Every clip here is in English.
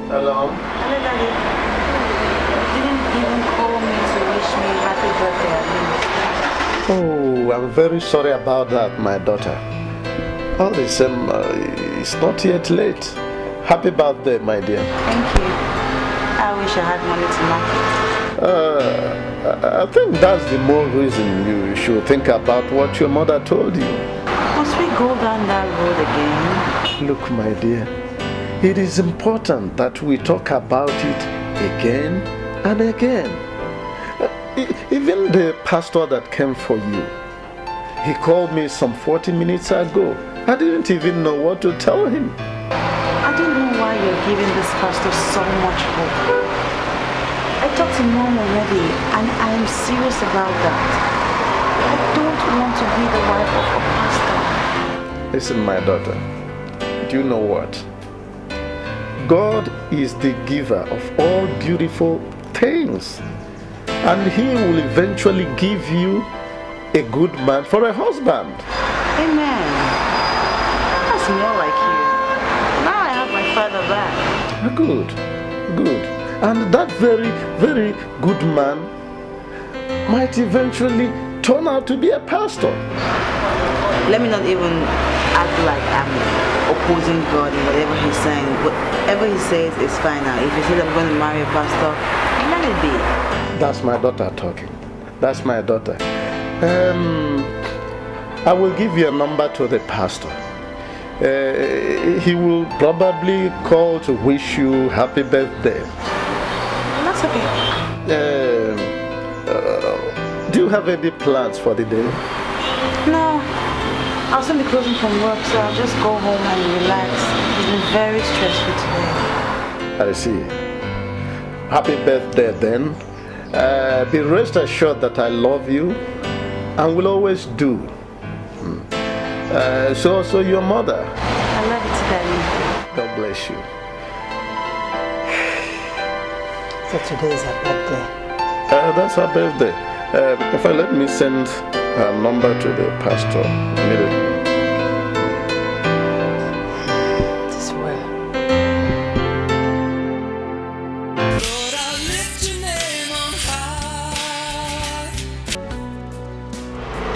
Hello? Hello, Daddy. You didn't even call me to wish me happy birthday at least. Oh, I'm very sorry about that, my daughter. All the same, it's not yet late. Happy birthday, my dear. Thank you. I wish I had money to market. I think that's the more reason you should think about what your mother told you. Must we go down that road again? Look, my dear, it is important that we talk about it again and again. Even the pastor that came for you, he called me some 40 minutes ago. I didn't even know what to tell him. I don't know why you're giving this pastor so much hope. I talked to Mom already, and I am serious about that. I don't want to be the wife of a pastor. Listen, my daughter, do you know what? God is the giver of all beautiful things, and He will eventually give you a good man for a husband. Amen. That's more like you. Now I have my father back. Good, good. And that very, very good man might eventually turn out to be a pastor. Let me not even act like I'm opposing God in whatever He's saying. Whatever He says is fine now. If He says I'm going to marry a pastor, let it be. That's my daughter talking. That's my daughter. I will give you a number to the pastor. He will probably call to wish you happy birthday. That's okay. Do you have any plans for the day? No. I'll soon be closing from work, so I'll just go home and relax. It's been very stressful today. I see. Happy birthday then. Be rest assured that I love you and will always do. So your mother. I love you too, Daddy. God bless you. So today is her birthday. That's her birthday. If I let me send her number to the pastor immediately. This well.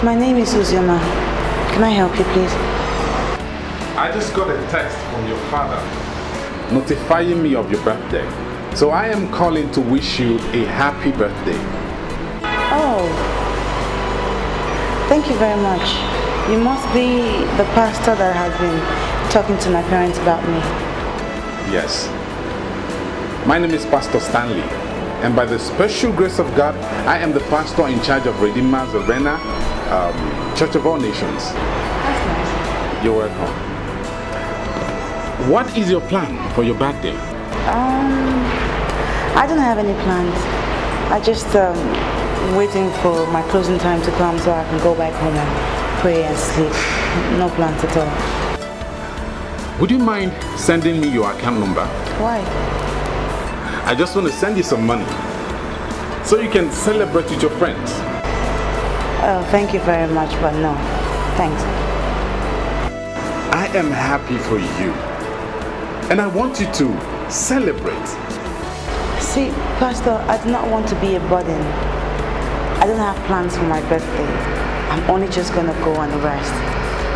My name is Ozioma. Can I help you, please? I just got a text from your father notifying me of your birthday. So I am calling to wish you a happy birthday. Oh, thank you very much. You must be the pastor that has been talking to my parents about me. Yes. My name is Pastor Stanley, and by the special grace of God, I am the pastor in charge of Redeemer's Arena, Church of All Nations. That's nice. You're welcome. What is your plan for your birthday? I don't have any plans. I just waiting for my closing time to come so I can go back home and pray and sleep. No plans at all. Would you mind sending me your account number? Why? I just want to send you some money so you can celebrate with your friends. Oh, thank you very much, but no. Thanks. I am happy for you, and I want you to celebrate. See, Pastor, I do not want to be a burden. I don't have plans for my birthday. I'm only just going to go and rest.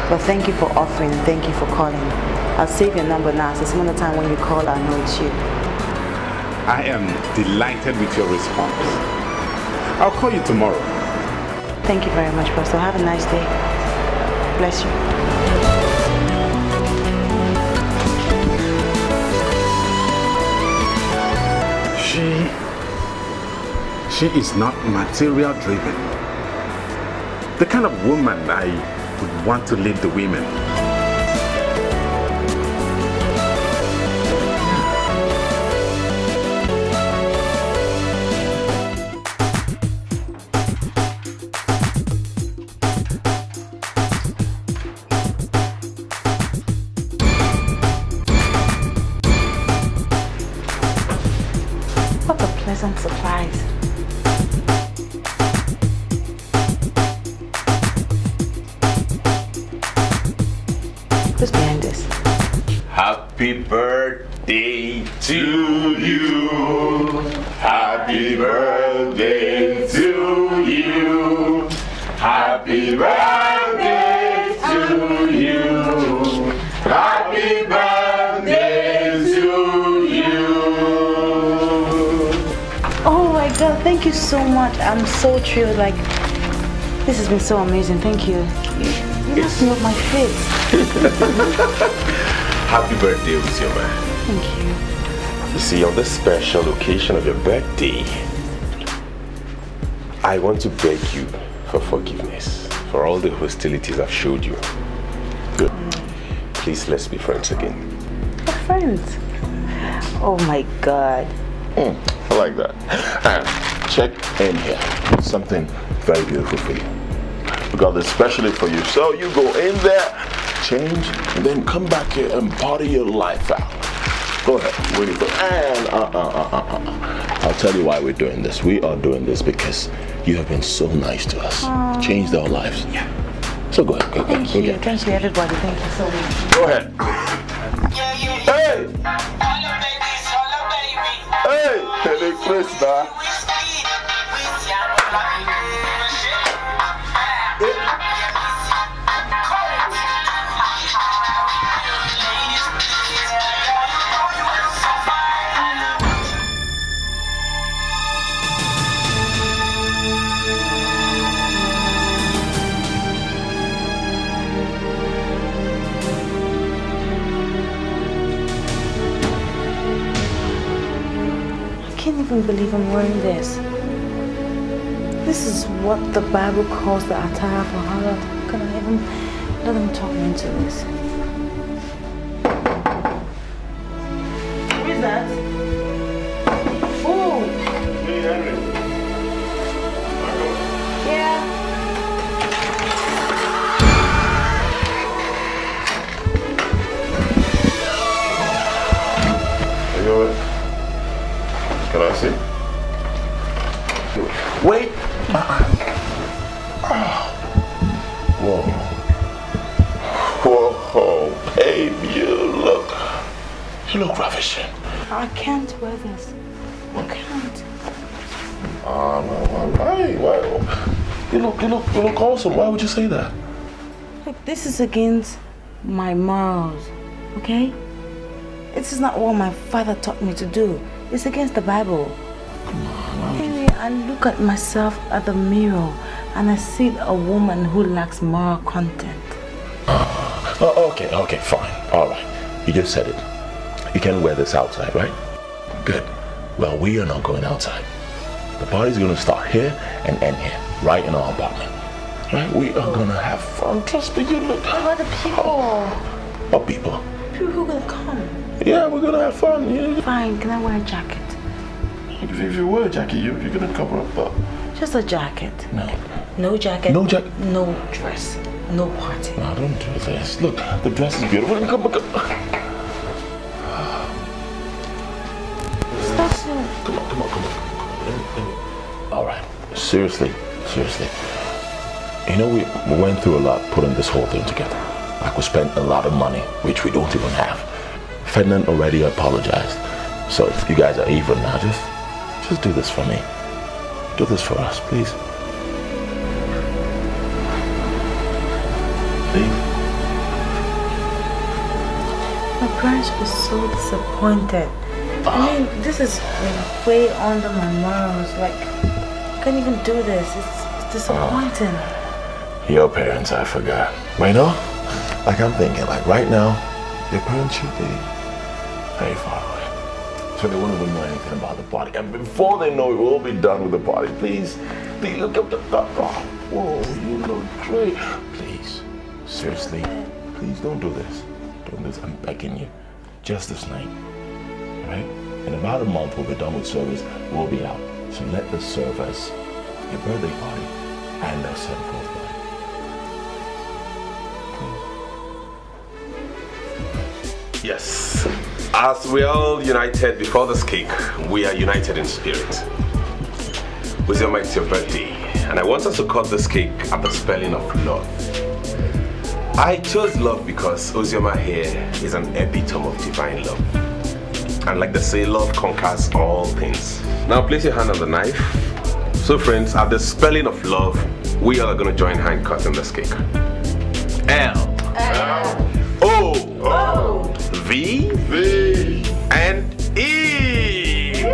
But thank you for offering and thank you for calling. I'll save your number now, so some other time when you call, I know it's you. I am delighted with your response. I'll call you tomorrow. Thank you very much, Pastor. Have a nice day. Bless you. She is not material driven. The kind of woman I would want to lead the women. What a pleasant surprise. Who's behind this? Happy birthday. birthday to you. Happy birthday to you. Happy birthday to you. Happy birthday to you. Oh my God, thank you so much. I'm so thrilled. Like, this has been so amazing. Thank you. You must know my face. Happy birthday, Ozioma. Thank you. You see, on this special occasion of your birthday, I want to beg you for forgiveness for all the hostilities I've showed you. Good. Please, let's be friends again. We're friends. Oh my God. I like that. And check in here. Something very beautiful for you. We got this specially for you. So you go in there, change, and then come back here and party your life out. Go ahead. Really good. And I'll tell you why we're doing this. We are doing this because you have been so nice to us. Changed our lives. Yeah. So go ahead. Thank you. Thank you, everybody. Thank you so much. Go ahead. Hey! Hey! Hey, Krista. I can't even believe I'm wearing this. This is what the Bible calls the attire for harlot. Can I even let them talk me into this? Who is that? Oh! Hey, Henry. Yeah. Are you alright? Can I see? Wait! Whoa. Whoa, babe, you look ravishing. I can't wear this. I can't. No, why? You look awesome. Why would you say that? Like, this is against my morals, okay? This is not what my father taught me to do. It's against the Bible. Come on. Anyway, I look at myself at the mirror and I see a woman who lacks moral content. Okay, fine. All right. You just said it. You can wear this outside, right? Good. Well, we are not going outside. The party's going to start here and end here, right in our apartment. Right? We are going to have fun. Trust me, you look... What about the people? What people? People who are going to come. Yeah, we're going to have fun. Yeah. Fine, can I wear a jacket? If you wear a jacket, you're going to cover up the... Just a jacket. No. No jacket. No jacket. No dress. No party. No, don't do this. Look, the dress is beautiful. Come. Stop soon. Come on. Let me. All right. Seriously. You know, we went through a lot putting this whole thing together. Like, we spent a lot of money, which we don't even have. Ferdinand already apologized. So if you guys are even now, just do this for me. Do this for us, please. Please. My parents were so disappointed. I mean, this is way under my morals. Like, I can't even do this. It's disappointing. Your parents, I forgot. But you know, like I'm thinking, like right now, your parents should be very far away. So they won't even know anything about the party. And before they know it, we'll be done with the party. Please look up the... whoa, you look great. Please, seriously, please don't do this. Don't do this, I'm begging you. Just this night, all right? In about a month, we'll be done with service. We'll be out. So let the servers, your birthday party, and the 7th party. Yes. As we are all united before this cake, we are united in spirit. Ozioma, it's your birthday, and I want us to cut this cake at the spelling of love. I chose love because Ozioma here is an epitome of divine love. And like they say, love conquers all things. Now place your hand on the knife. So friends, at the spelling of love, we all are going to join hand cutting this cake. L. O. V. And E.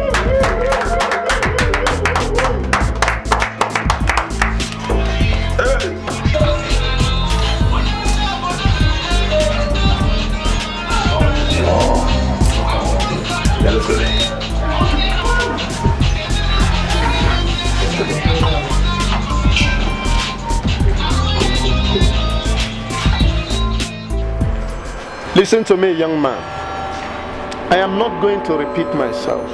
Yeah, let's go there. Listen to me, young man. I am not going to repeat myself.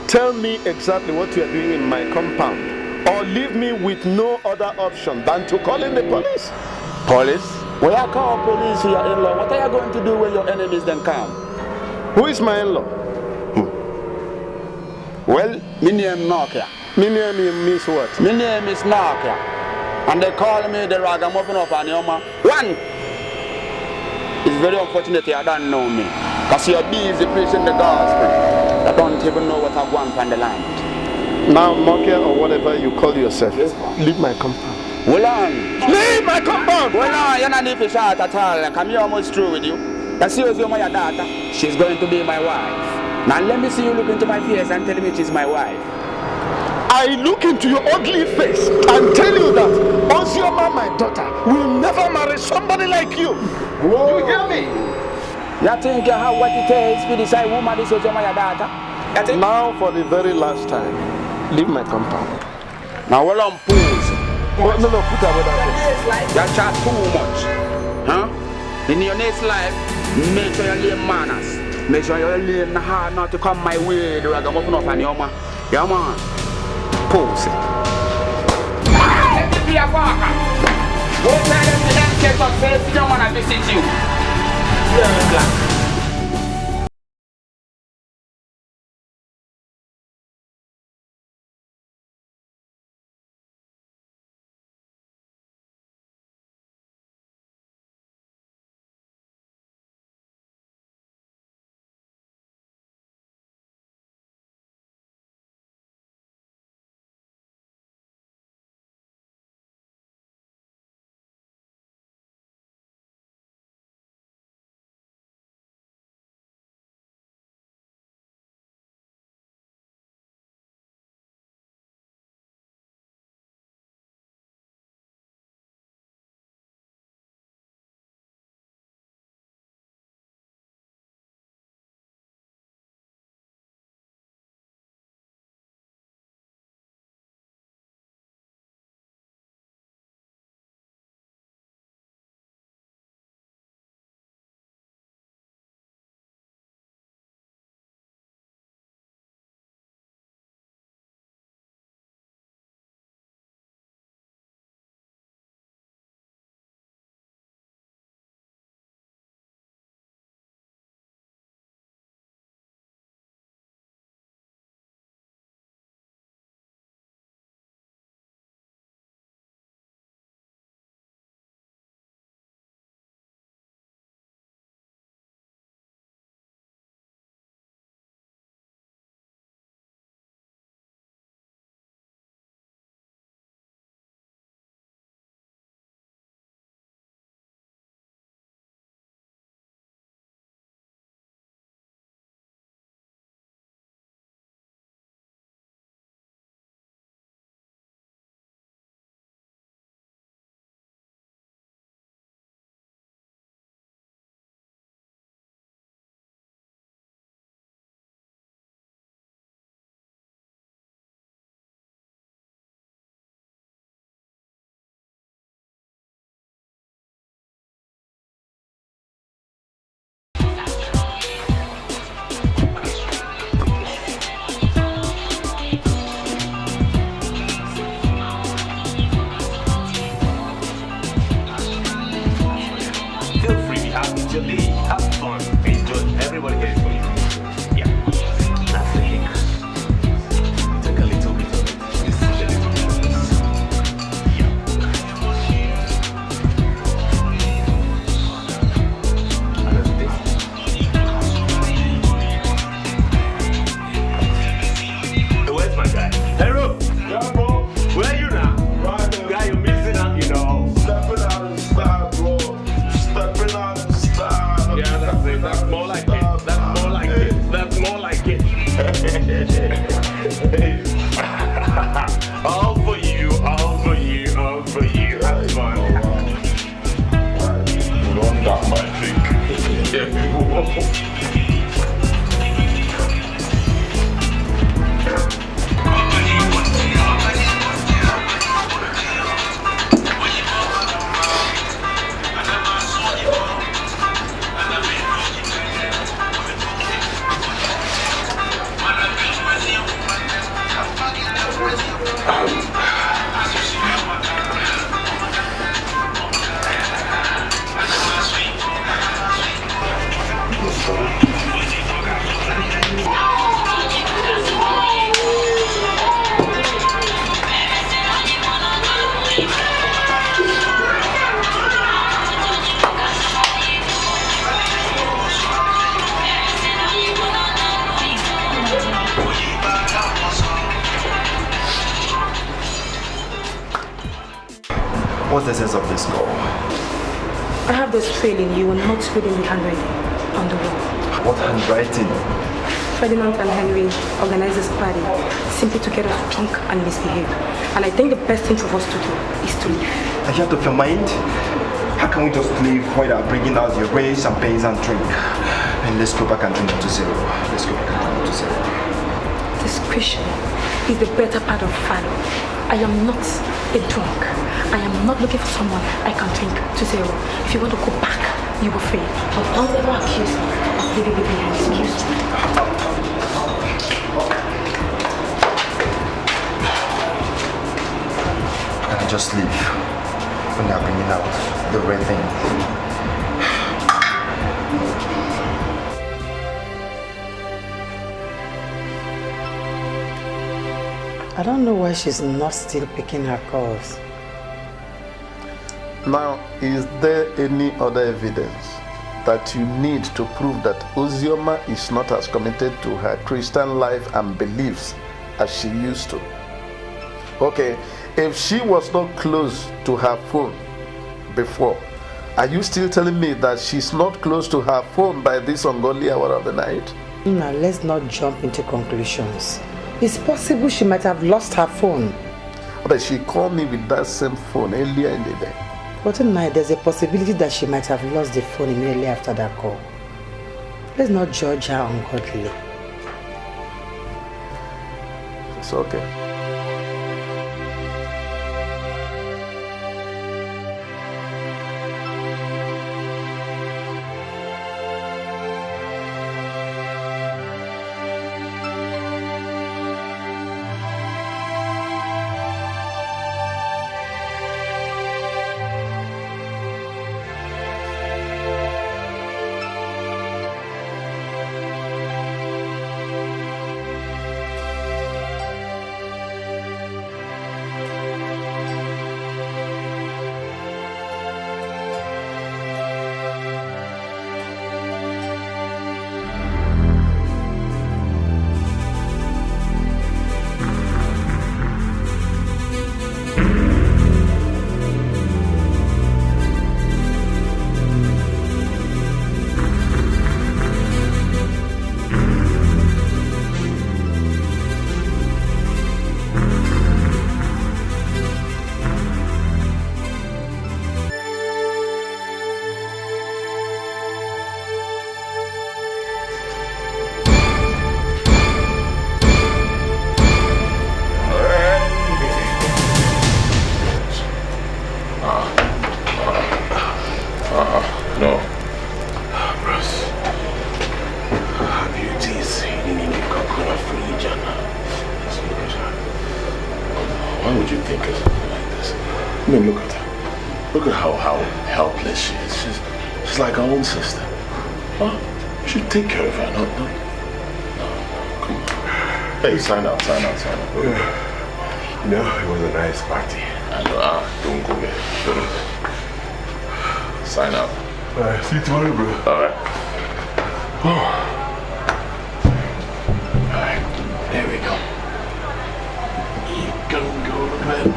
Tell me exactly what you are doing in my compound, or leave me with no other option than to call in the police. Police? When you call police for your in-law, what are you going to do when your enemies then come? Who is my in-law? Well, my name Nokia. My name means what? My name is Nokia. And they call me the ragamuffin of Anioma. One! It's very unfortunate you don't know me. Because you're busy preaching the gospel. I don't even know what I want on the land. Now, Nokia or whatever you call yourself, leave my compound. Hold on. Leave my compound! Hold on, you're not need to shout at all. I'm here almost through with you. You see Ozioma, your daughter? She's going to be my wife. Now let me see you look into my face and tell me she's my wife. I look into your ugly face and tell you that Ozioma, my daughter, will never marry somebody like you. Whoa. You hear me? You think you have what it takes to decide who marries Ozioma, your daughter? Now for the very last time, leave my compound. Now hold on, pause. No, put away that. You chat too much. Huh? In your next life, make sure you learn manners. Make sure you learn hard not to come my way. The ragamuffin of Anioma. Yeah, man. Pause. Let me be a walker. Go tell them to them take up face. You don't want to visit you. Yeah, black. What's the sense of this call? I have this feeling you will not read in the handwriting on the wall. What handwriting? Ferdinand and Henry organized this party simply to get us drunk and misbehave. And I think the best thing for us to do is to leave. Are you out of your mind? How can we just leave without bringing out your rays, champagnes and drink? And let's go back and drink to zero. Let's go back and drink to zero. Discretion is the better part of valor. I am not a drunk. I am not looking for someone I can drink to zero. If you want to go back, you will fail. But don't ever accuse me of leaving you behind. Excuse me. Can I just leave when they're bringing out the red thing? I don't know why she's not still picking her calls. Now, is there any other evidence that you need to prove that Ozioma is not as committed to her Christian life and beliefs as she used to? Okay, if she was not close to her phone before, are you still telling me that she's not close to her phone by this ungodly hour of the night? Now, let's not jump into conclusions. It's possible she might have lost her phone. But she called me with that same phone earlier in the day. But tonight, there's a possibility that she might have lost the phone immediately after that call. Let's not judge her ungodly. It's okay. Take care of her, no. Come on. Hey, sign out. Yeah. You know, it was a nice party. I know, don't go there. Sign out. Alright, see you tomorrow, bro. Alright. Alright, there we go. You can go to bed.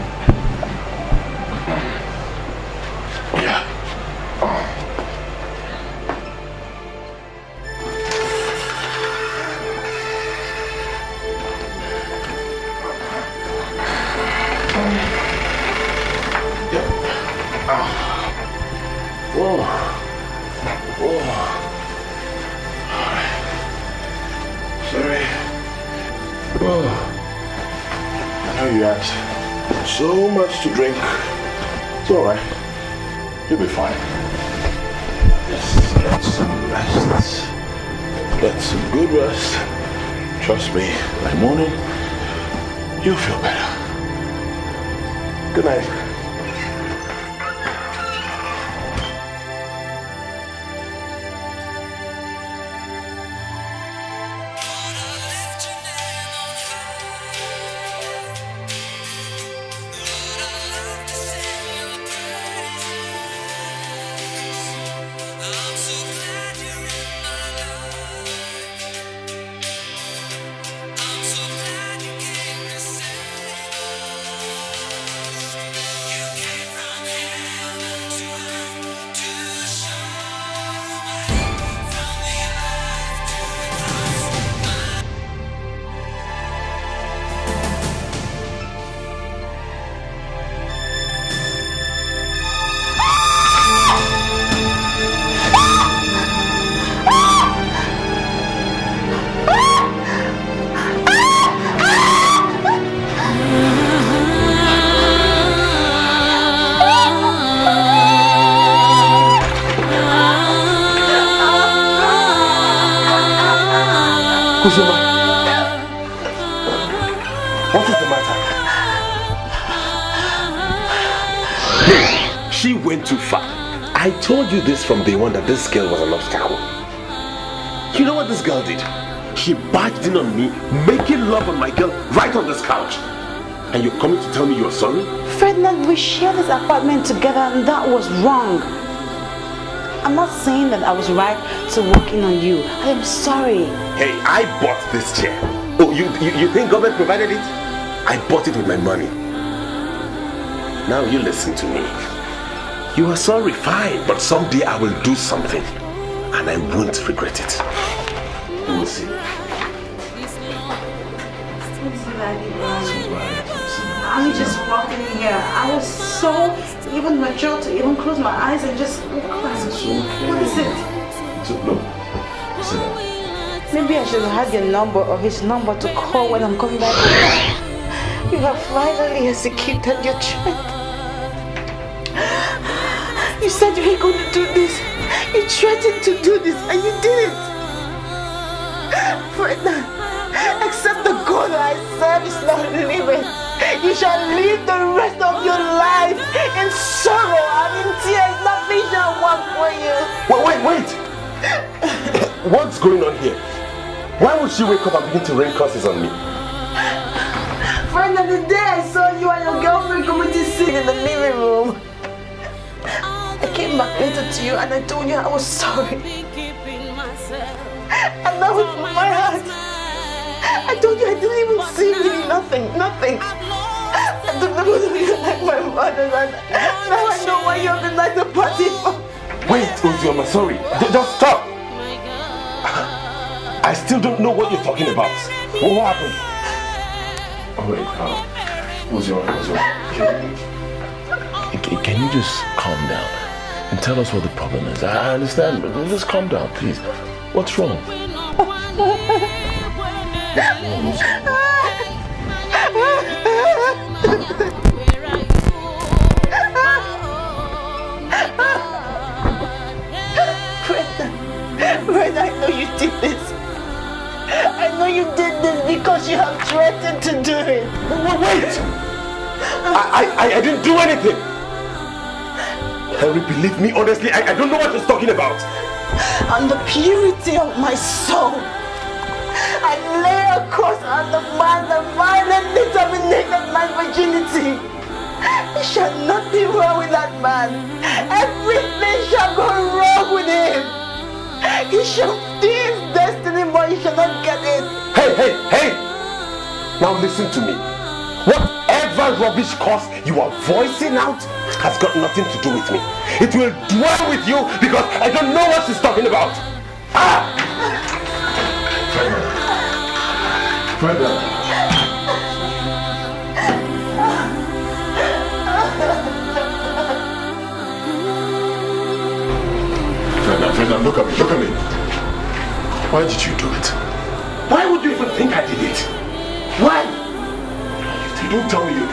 Yeah. Sorry. Oh, I know you had so much to drink. It's alright. You'll be fine. Just get some rest. Get some good rest. Trust me, by morning, you'll feel better. Good night. Ozioma, what is the matter? Hey, she went too far. I told you this from day one that this girl was an obstacle. You know what this girl did? She barged in on me, making love on my girl right on this couch. And you're coming to tell me you're sorry? Ferdinand, we shared this apartment together and that was wrong. I'm not saying that I was right to walk in on you. I am sorry. Hey, I bought this chair. Oh, you think government provided it? I bought it with my money. Now you listen to me. You are sorry, fine, but someday I will do something and I won't regret it. You will see. I'm just walking here. I was so even mature to even close my eyes and just look at what is it? No. Sit down. Maybe I should have had your number or his number to call when I'm coming back home. You have finally executed your threat. You said you were going to do this. You threatened to do this and you did it. Ferdinand, except the God I serve is not living. You shall live the rest of your life in sorrow and in tears. Nothing shall work for you. Wait! What's going on here? Why would she wake up and begin to rain curses on me? Friend, the day I saw you and your girlfriend committing sin in the living room, I came back later to you and I told you I was sorry. And that was my heart. I told you I didn't even see really nothing. I don't know whether you like my mother, and now I know why you organized the party for. Wait, Ozioma, sorry. Just stop. I still don't know what you're talking about. What happened? Oh wait, Ozioma. Can you just calm down and tell us what the problem is? I understand, but just calm down, please. What's wrong? Fred, I know you did this. I know you did this because you have threatened to do it. Wait! I didn't do anything. Henry, believe me, honestly, I don't know what he's talking about. On the purity of my soul, I lay a curse on the man that violently terminated my virginity. It shall not be well with that man. Everything shall go wrong with him. He shall see his destiny, but he shall not get it. Hey! Now listen to me. Whatever rubbish curse you are voicing out has got nothing to do with me. It will dwell with you because I don't know what she's talking about. Ferdinand. Ferdinand, look at me. Why did you do it? Why would you even think I did it? Why? You don't tell me you.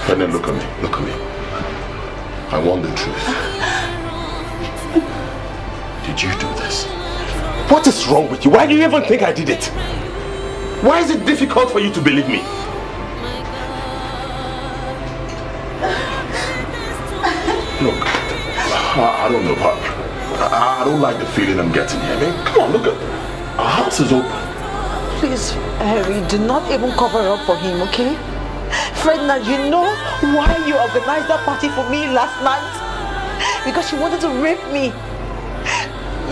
Ferdinand, look at me. I want the truth. Did you do this? What is wrong with you? Why do you even think I did it? Why is it difficult for you to believe me? Look, I don't know, but I don't like the feeling I'm getting here. I mean, come on, look at our house is open. Please, Harry, do not even cover up for him, okay? Ferdinand, you know why you organized that party for me last night? Because you wanted to rape me.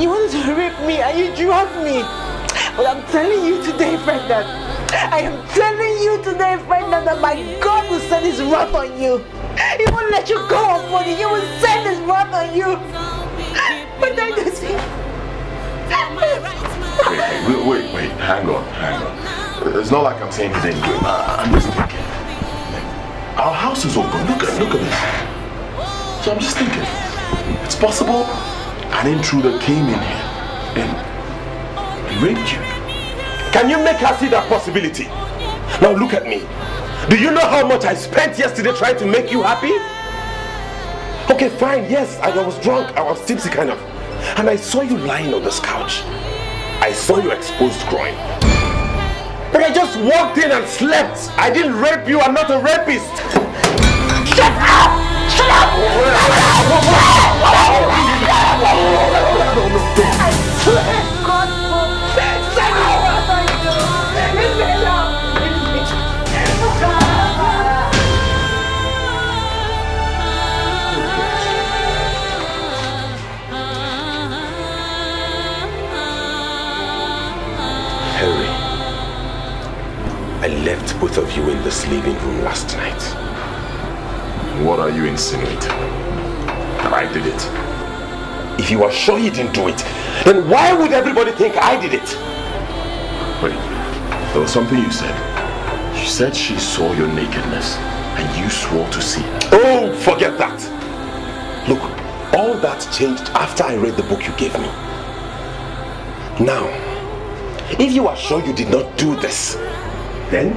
You wanted to rape me and you drugged me. But I'm telling you today, Ferdinand. I am telling you today, Ferdinand, that my God will send his wrath on you. He won't let you go on money. He will send his wrath on you. But I don't see. Wait, hang on. It's not like I'm saying he didn't do it. I'm just thinking. Our house is open. Look at this. So I'm just thinking. It's possible an intruder came in here and raped you. Can you make her see that possibility? Now look at me. Do you know how much I spent yesterday trying to make you happy? Okay, fine, yes, I was drunk, I was tipsy kind of. And I saw you lying on this couch. I saw your exposed groin. But I just walked in and slept. I didn't rape you, I'm not a rapist. Shut up! Shut up! I swear God forbid! Henry, I left both of you in this living room last night. What are you insinuating? That I did it? If you are sure you didn't do it, then why would everybody think I did it? Wait, there was something you said. You said she saw your nakedness and you swore to see her. Oh, forget that. Look, all that changed after I read the book you gave me. Now, if you are sure you did not do this, then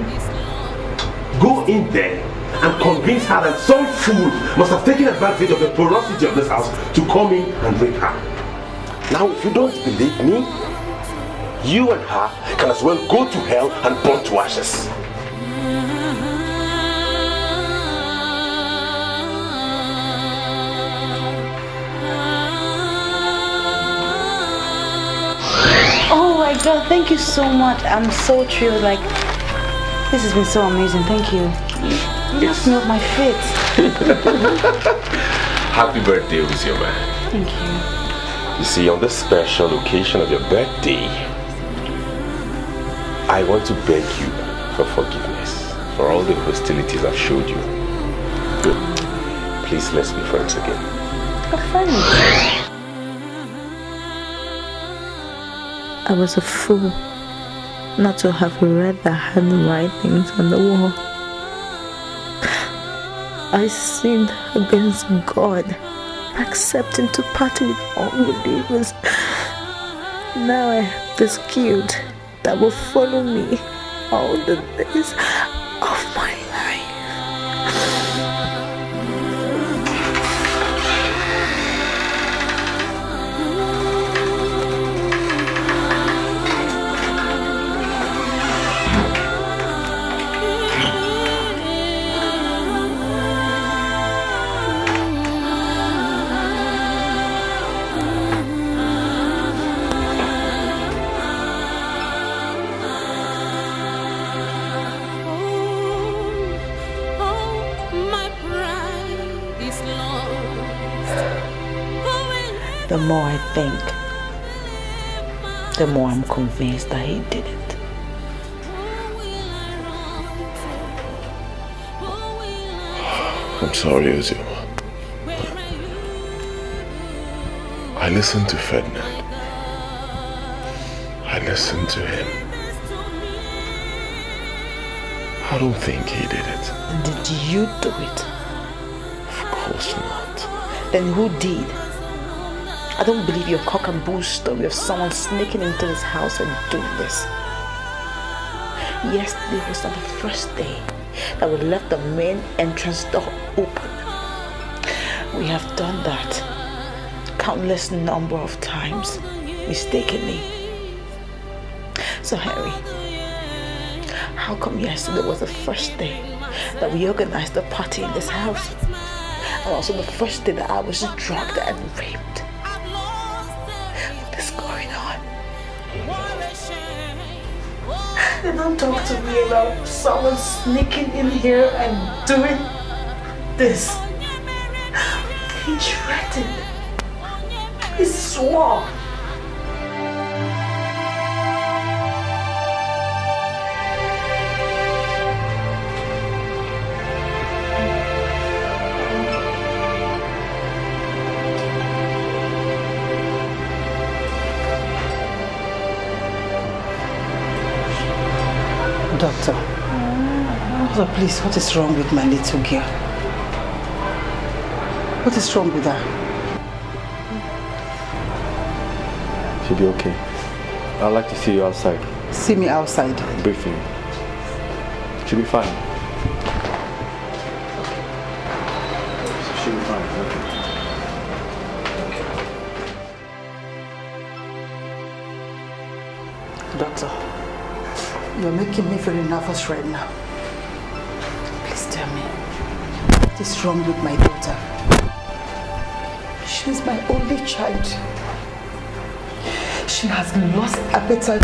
go in there and convince her that some fool must have taken advantage of the porosity of this house to come in and rape her. Now, if you don't believe me, you and her can as well go to hell and burn to ashes. Oh my God, thank you so much. I'm so thrilled. Like, this has been so amazing. Thank you. You knocked me off my feet. Happy birthday, Wazobia. Thank you. You see, on this special occasion of your birthday, I want to beg you for forgiveness for all the hostilities I've showed you. Good. Please, let's be friends again. We're friends. I was a fool not to have read the handwritings on the wall. I sinned against God, accepting to party with unbelievers. Now I have this guilt that will follow me all the days of my life. The more I think, the more I'm convinced that he did it. I'm sorry, Ozioma. I listened to Ferdinand. I listened to him. I don't think he did it. Did you do it? Of course not. Then who did? I don't believe your cock and bull story of someone sneaking into this house and doing this. Yesterday was not the first day that we left the main entrance door open. We have done that countless number of times, mistakenly. So Harry, how come yesterday was the first day that we organized the party in this house? And also the first day that I was drugged and raped? They don't talk to me about someone sneaking in here and doing this. He threatened. He swore. Doctor, please, what is wrong with my little girl? What is wrong with her? She'll be okay. I'd like to see you outside. See me outside? Briefly. She'll be fine. She'll be fine. Okay. Doctor, you're making me very nervous right now. Please tell me, what is wrong with my daughter? She's my only child. She has lost appetite.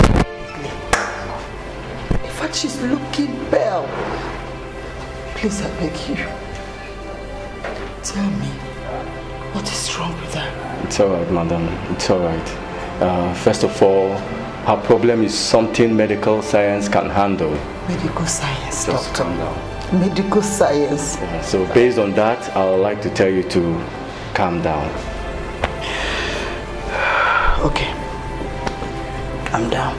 In fact, she's looking pale. Please, I beg you. Tell me, what is wrong with her? It's alright, madam. It's alright. First of all, her problem is something medical science can handle. Medical science, Just doctor. calm down. Medical science. Yeah, so based on that, I would like to tell you to calm down. Okay. I'm down.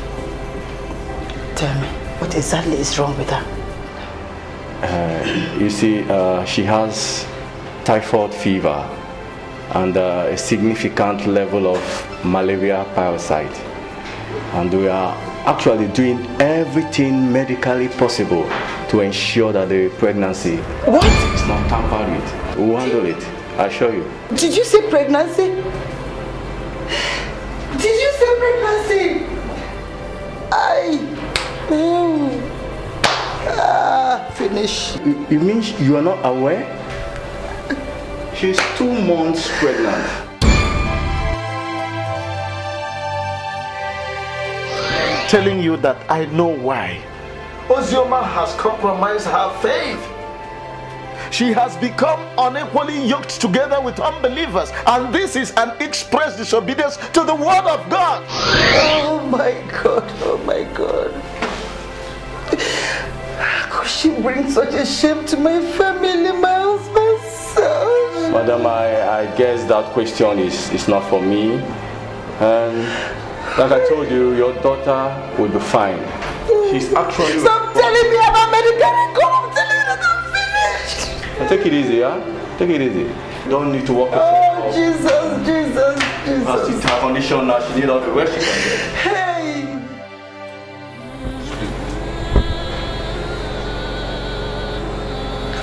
Tell me, what exactly is wrong with her? You see, she has typhoid fever and a significant level of malaria parasite. And we are actually doing everything medically possible to ensure that the pregnancy is not tampered with. We'll handle it, I assure you. Did you say pregnancy? Did you say pregnancy? Finish. You mean you are not aware? She's 2 months pregnant. Telling you that I know why. Ozioma has compromised her faith. She has become unequally yoked together with unbelievers, and this is an express disobedience to the word of God. Oh my God, oh my God. How could she bring such a shame to my family, my husband's son? Madam, I guess that question is not for me. And like I told you, your daughter will be fine. She's actually... Stop telling me about medical record. I'm telling you that I'm finished. Take it easy, yeah? Take it easy. You don't need to walk yourself. Oh, Jesus. As it's her condition now, she needs all the rest she can get. Hey!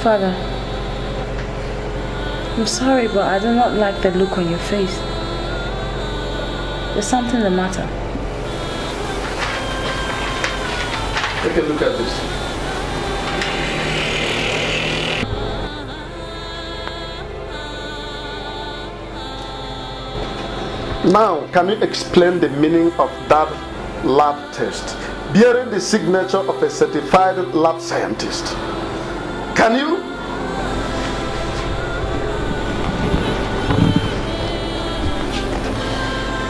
Father, I'm sorry, but I do not like the look on your face. There's something the matter. Take a look at this. Now, can you explain the meaning of that lab test bearing the signature of a certified lab scientist? Can you?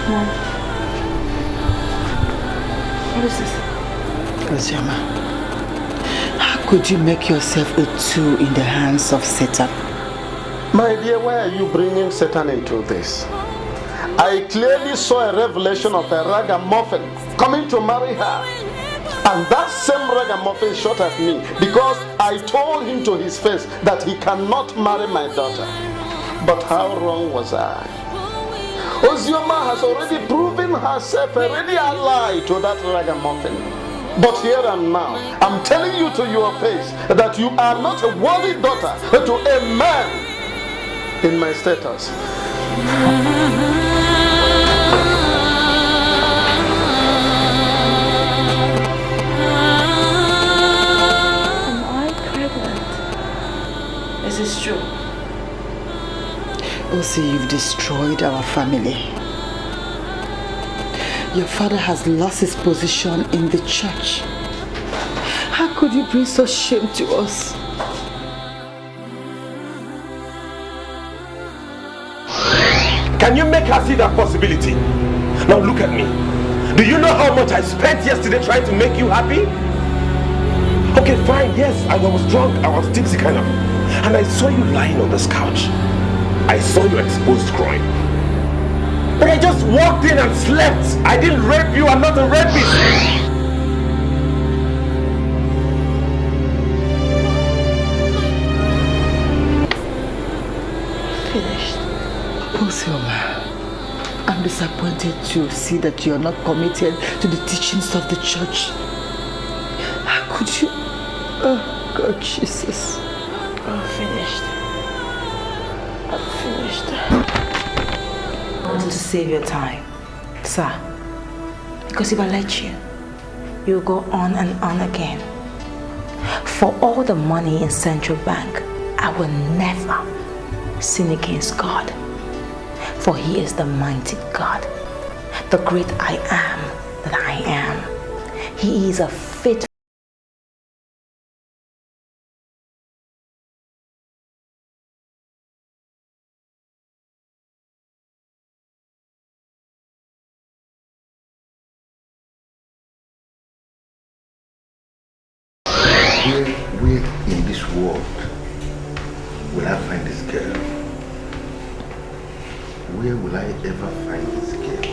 Mom. What is this? Ozioma, how could you make yourself a tool in the hands of Satan? My dear, why are you bringing Satan into this? I clearly saw a revelation of a ragamuffin coming to marry her. And that same ragamuffin shot at me because I told him to his face that he cannot marry my daughter. But how wrong was I? Ozioma has already proven herself a ready ally to that ragamuffin. But here and now, I'm telling you to your face that you are not a worthy daughter to a man in my status. Is this true? Ozi, you've destroyed our family. Your father has lost his position in the church. How could you bring such shame to us? Can you make her see that possibility? Now look at me. Do you know how much I spent yesterday trying to make you happy? Okay, fine, yes, I was drunk, I was tipsy kind of. And I saw you lying on this couch. I saw your exposed groin. But I just walked in and slept. I didn't rape you, I'm not a rapist. Finished. Ozioma, I'm disappointed to see that you're not committed to the teachings of the church. How could you? Oh, God, Jesus. I'm finished. I wanted to save your time, sir. Because if I let you, you'll go on and on again. For all the money in Central Bank, I will never sin against God. For He is the mighty God, the great I am that I am. He is a faithful. Where in this world will I find this girl? Where will I ever find this girl?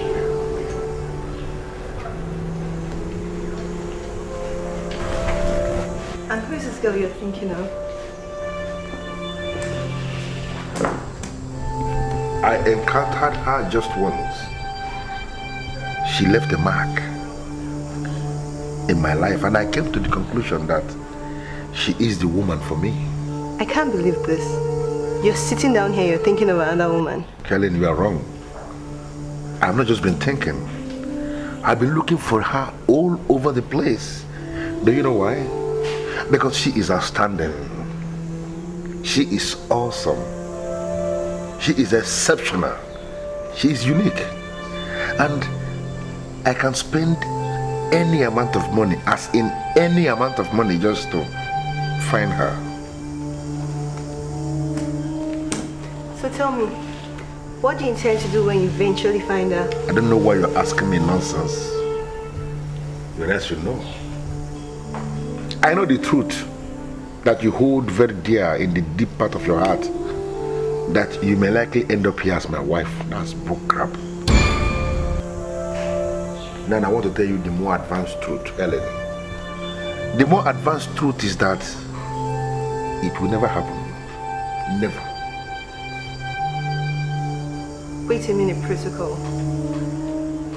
And who is this girl you're thinking of? I encountered her just once. She left a mark in my life, and I came to the conclusion that she is the woman for me. I can't believe this. You're sitting down here, you're thinking of another woman. Helen, you are wrong. I've not just been thinking. I've been looking for her all over the place. Do you know why? Because she is outstanding. She is awesome. She is exceptional. She is unique. And I can spend any amount of money, as in any amount of money, just to find her. So tell me, what do you intend to do when you eventually find her? I don't know why you're asking me nonsense. You rest should know. I know the truth that you hold very dear in the deep part of your heart, that you may likely end up here as my wife. That's bull crap. Now I want to tell you the more advanced truth, Ellen. The more advanced truth is that it will never happen. Never. Wait a minute, Protocol.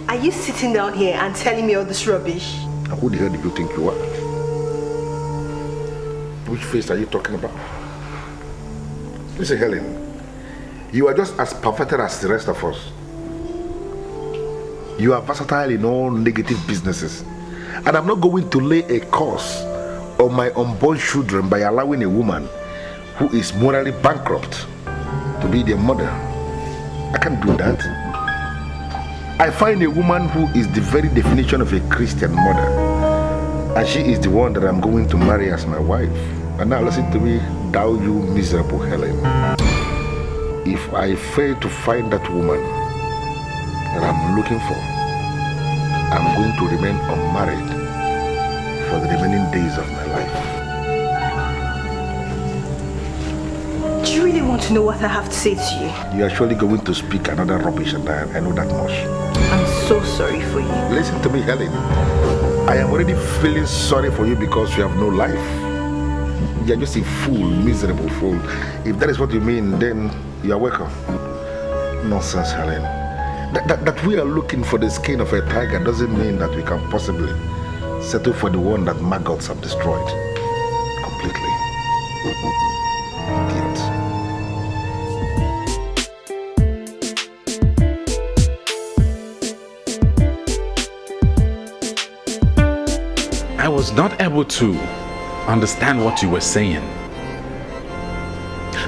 Are you sitting down here and telling me all this rubbish? And who the hell do you think you are? Which face are you talking about? Listen, Helen. You are just as perfected as the rest of us. You are versatile in all negative businesses. And I'm not going to lay a curse on my unborn children by allowing a woman who is morally bankrupt to be their mother. I can't do that. I find a woman who is the very definition of a Christian mother, and she is the one that I'm going to marry as my wife. And now listen to me, thou you miserable Helen. If I fail to find that woman that I'm looking for, I'm going to remain unmarried for the remaining days of my life. Do you really want to know what I have to say to you? You are surely going to speak another rubbish, and I know that much. I'm so sorry for you. Listen to me, Helen. I am already feeling sorry for you because you have no life. You are just a fool, miserable fool. If that is what you mean, then you are welcome. Nonsense, Helen. That we are looking for the skin of a tiger doesn't mean that we can possibly settle for the one that maggots have destroyed completely. Idiot. I was not able to understand what you were saying.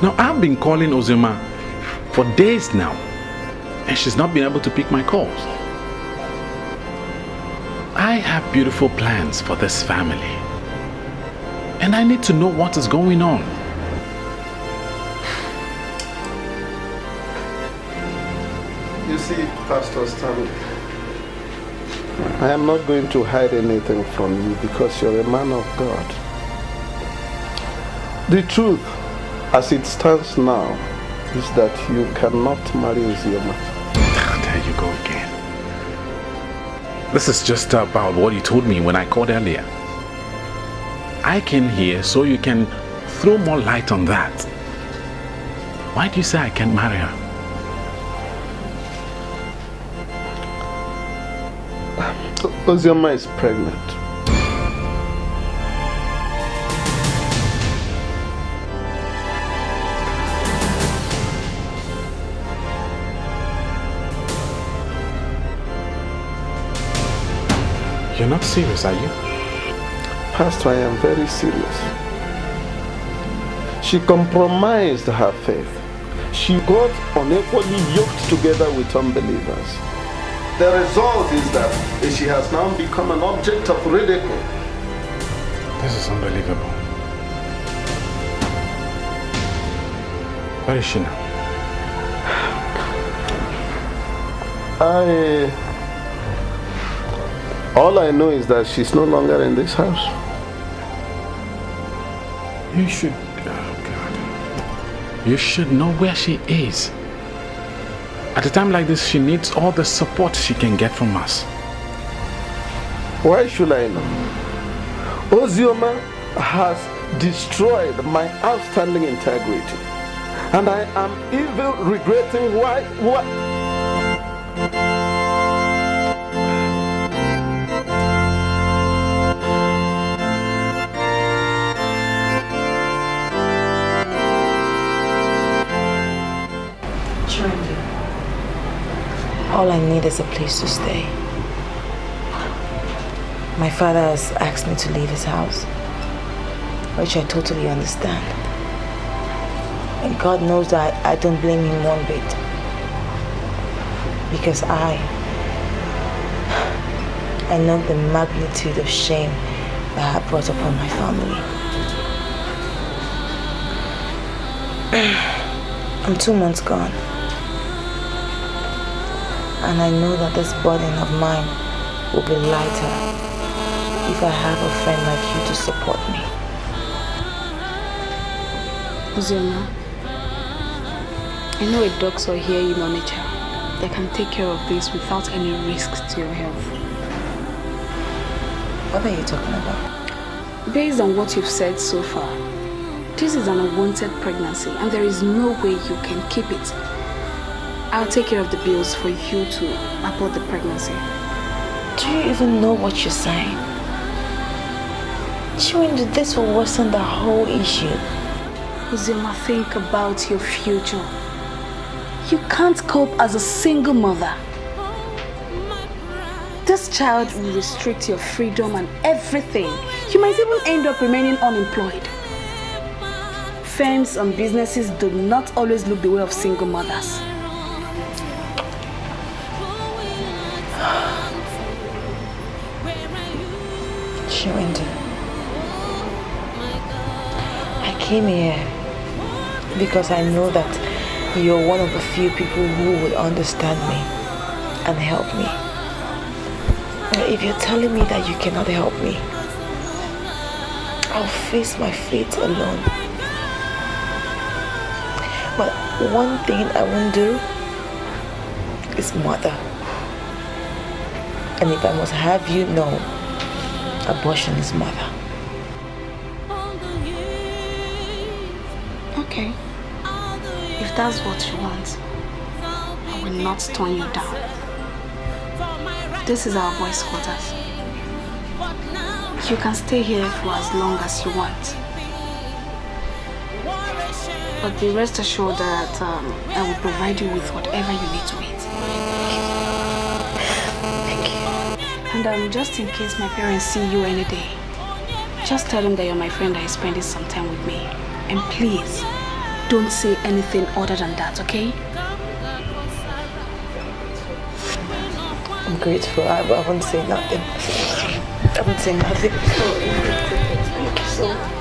Now, I've been calling Ozioma for days now, and she's not been able to pick my calls. I have beautiful plans for this family, and I need to know what is going on. You see, Pastor Stanley, I am not going to hide anything from you because you're a man of God. The truth, as it stands now, is that you cannot marry Ozioma. There you go again. This is just about what you told me when I called earlier. I came here so you can throw more light on that. Why do you say I can't marry her? Ozioma is pregnant. You're not serious, are you? Pastor, I am very serious. She compromised her faith. She got unequally yoked together with unbelievers. The result is that she has now become an object of ridicule. This is unbelievable. Where is she now? All I know is that she's no longer in this house. You should... Oh, God. You should know where she is. At a time like this, she needs all the support she can get from us. Why should I know? Ozioma has destroyed my outstanding integrity. And I am even regretting why... All I need is a place to stay. My father has asked me to leave his house, which I totally understand. And God knows that I don't blame him one bit. Because I know the magnitude of shame that I brought upon my family. I'm 2 months gone. And I know that this burden of mine will be lighter if I have a friend like you to support me. Ozioma, I know a doctor here in Onitsha that can take care of this without any risks to your health. What are you talking about? Based on what you've said so far, this is an unwanted pregnancy and there is no way you can keep it. I'll take care of the bills for you to abort the pregnancy. Do you even know what you're saying? Chewing, this will worsen the whole issue. Ozioma, think about your future. You can't cope as a single mother. This child will restrict your freedom and everything. You might even end up remaining unemployed. Firms and businesses do not always look the way of single mothers. Chiwindi, I came here because I know that you're one of the few people who would understand me and help me. If you're telling me that you cannot help me, I'll face my fate alone. But one thing I won't do is mother. And if I must have you know, abortion is mother. Okay. If that's what you want, I will not turn you down. This is our boys' quarters. You can stay here for as long as you want. But be rest assured that I will provide you with whatever you need to eat. And just in case my parents see you any day, just tell them that you're my friend that is spending some time with me. And please, don't say anything other than that, okay? I'm grateful. I won't say nothing. I won't say nothing. Thank you so much.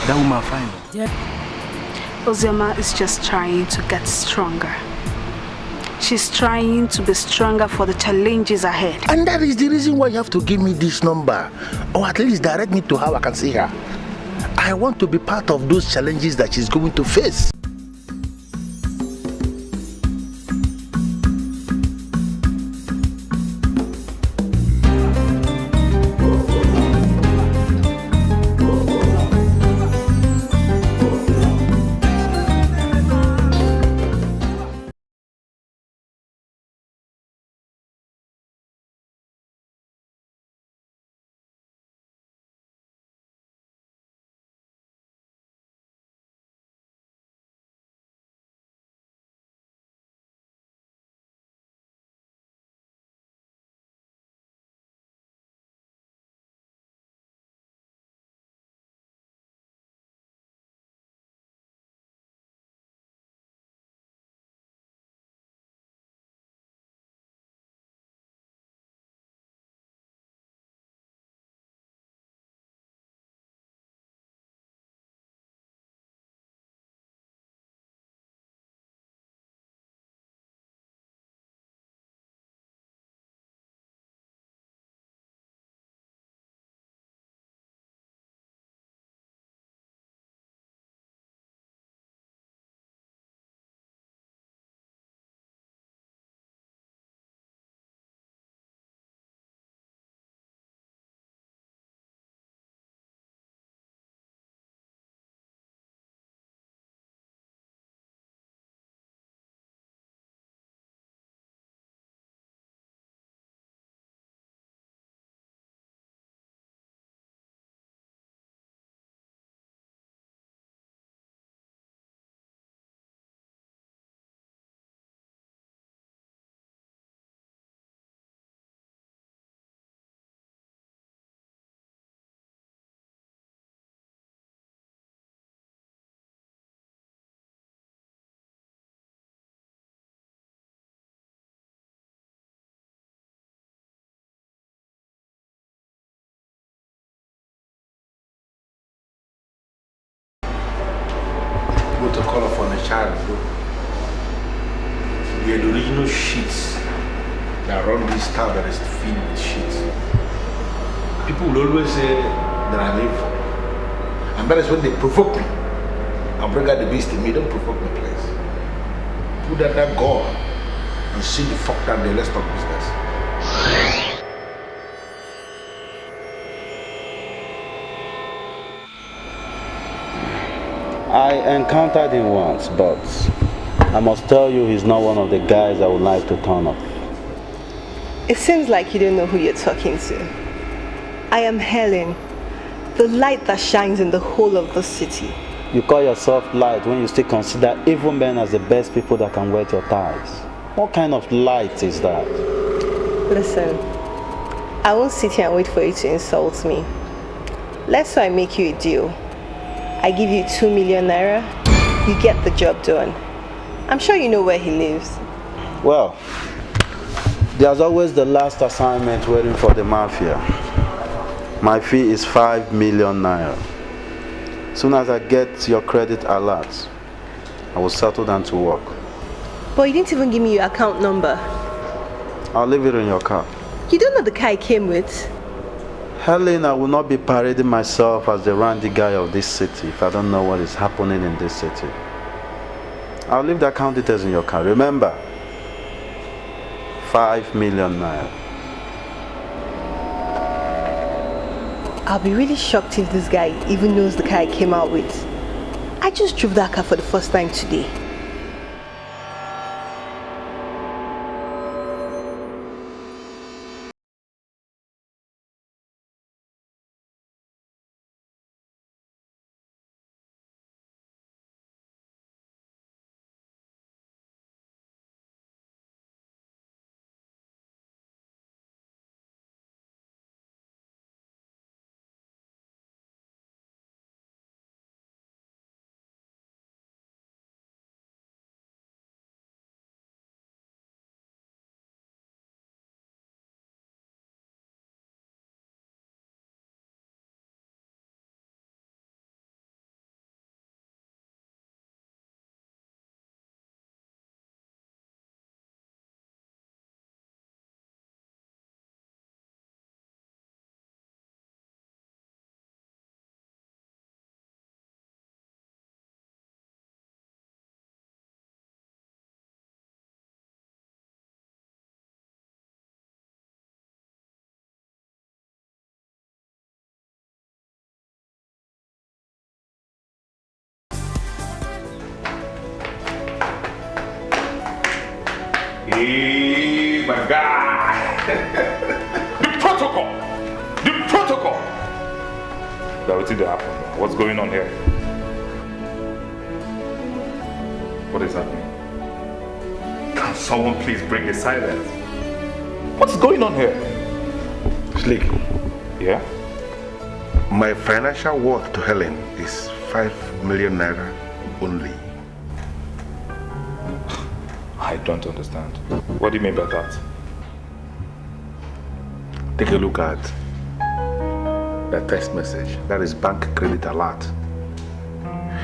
That woman fine. Ozioma is just trying to get stronger. She's trying to be stronger for the challenges ahead. And that is the reason why you have to give me this number, or at least direct me to how I can see her. I want to be part of those challenges that she's going to face. Protocol of a child. We are the original sheets that run this town that is filled with sheets. People will always say that I'm evil. And that is when they provoke me and bring out the beast in me. Don't provoke me, please. Put that God and see the fuck down there. Let's talk business. I encountered him once, but I must tell you he's not one of the guys I would like to turn up. It seems like you don't know who you're talking to. I am Helen, the light that shines in the whole of the city. You call yourself light when you still consider evil men as the best people that can wet your ties. What kind of light is that? Listen, I won't sit here and wait for you to insult me. Let's say I make you a deal. I give you 2 million naira, you get the job done. I'm sure you know where he lives. Well, there's always the last assignment waiting for the mafia. My fee is 5 million naira. Soon as I get your credit alert, I will settle down to work. But you didn't even give me your account number. I'll leave it in your car. You don't know the car I came with. Helen, I will not be parading myself as the randy guy of this city if I don't know what is happening in this city. I'll leave the account details in your car. Remember, 5 million naira. I'll be really shocked if this guy even knows the car I came out with. I just drove that car for the first time today. That what did happen? What's going on here? What is happening? Can someone please break the silence? What's going on here? Slick. Yeah? My financial worth to Helen is 5 million naira only. I don't understand. What do you mean by that? Take a look at the text message. That is bank credit alert.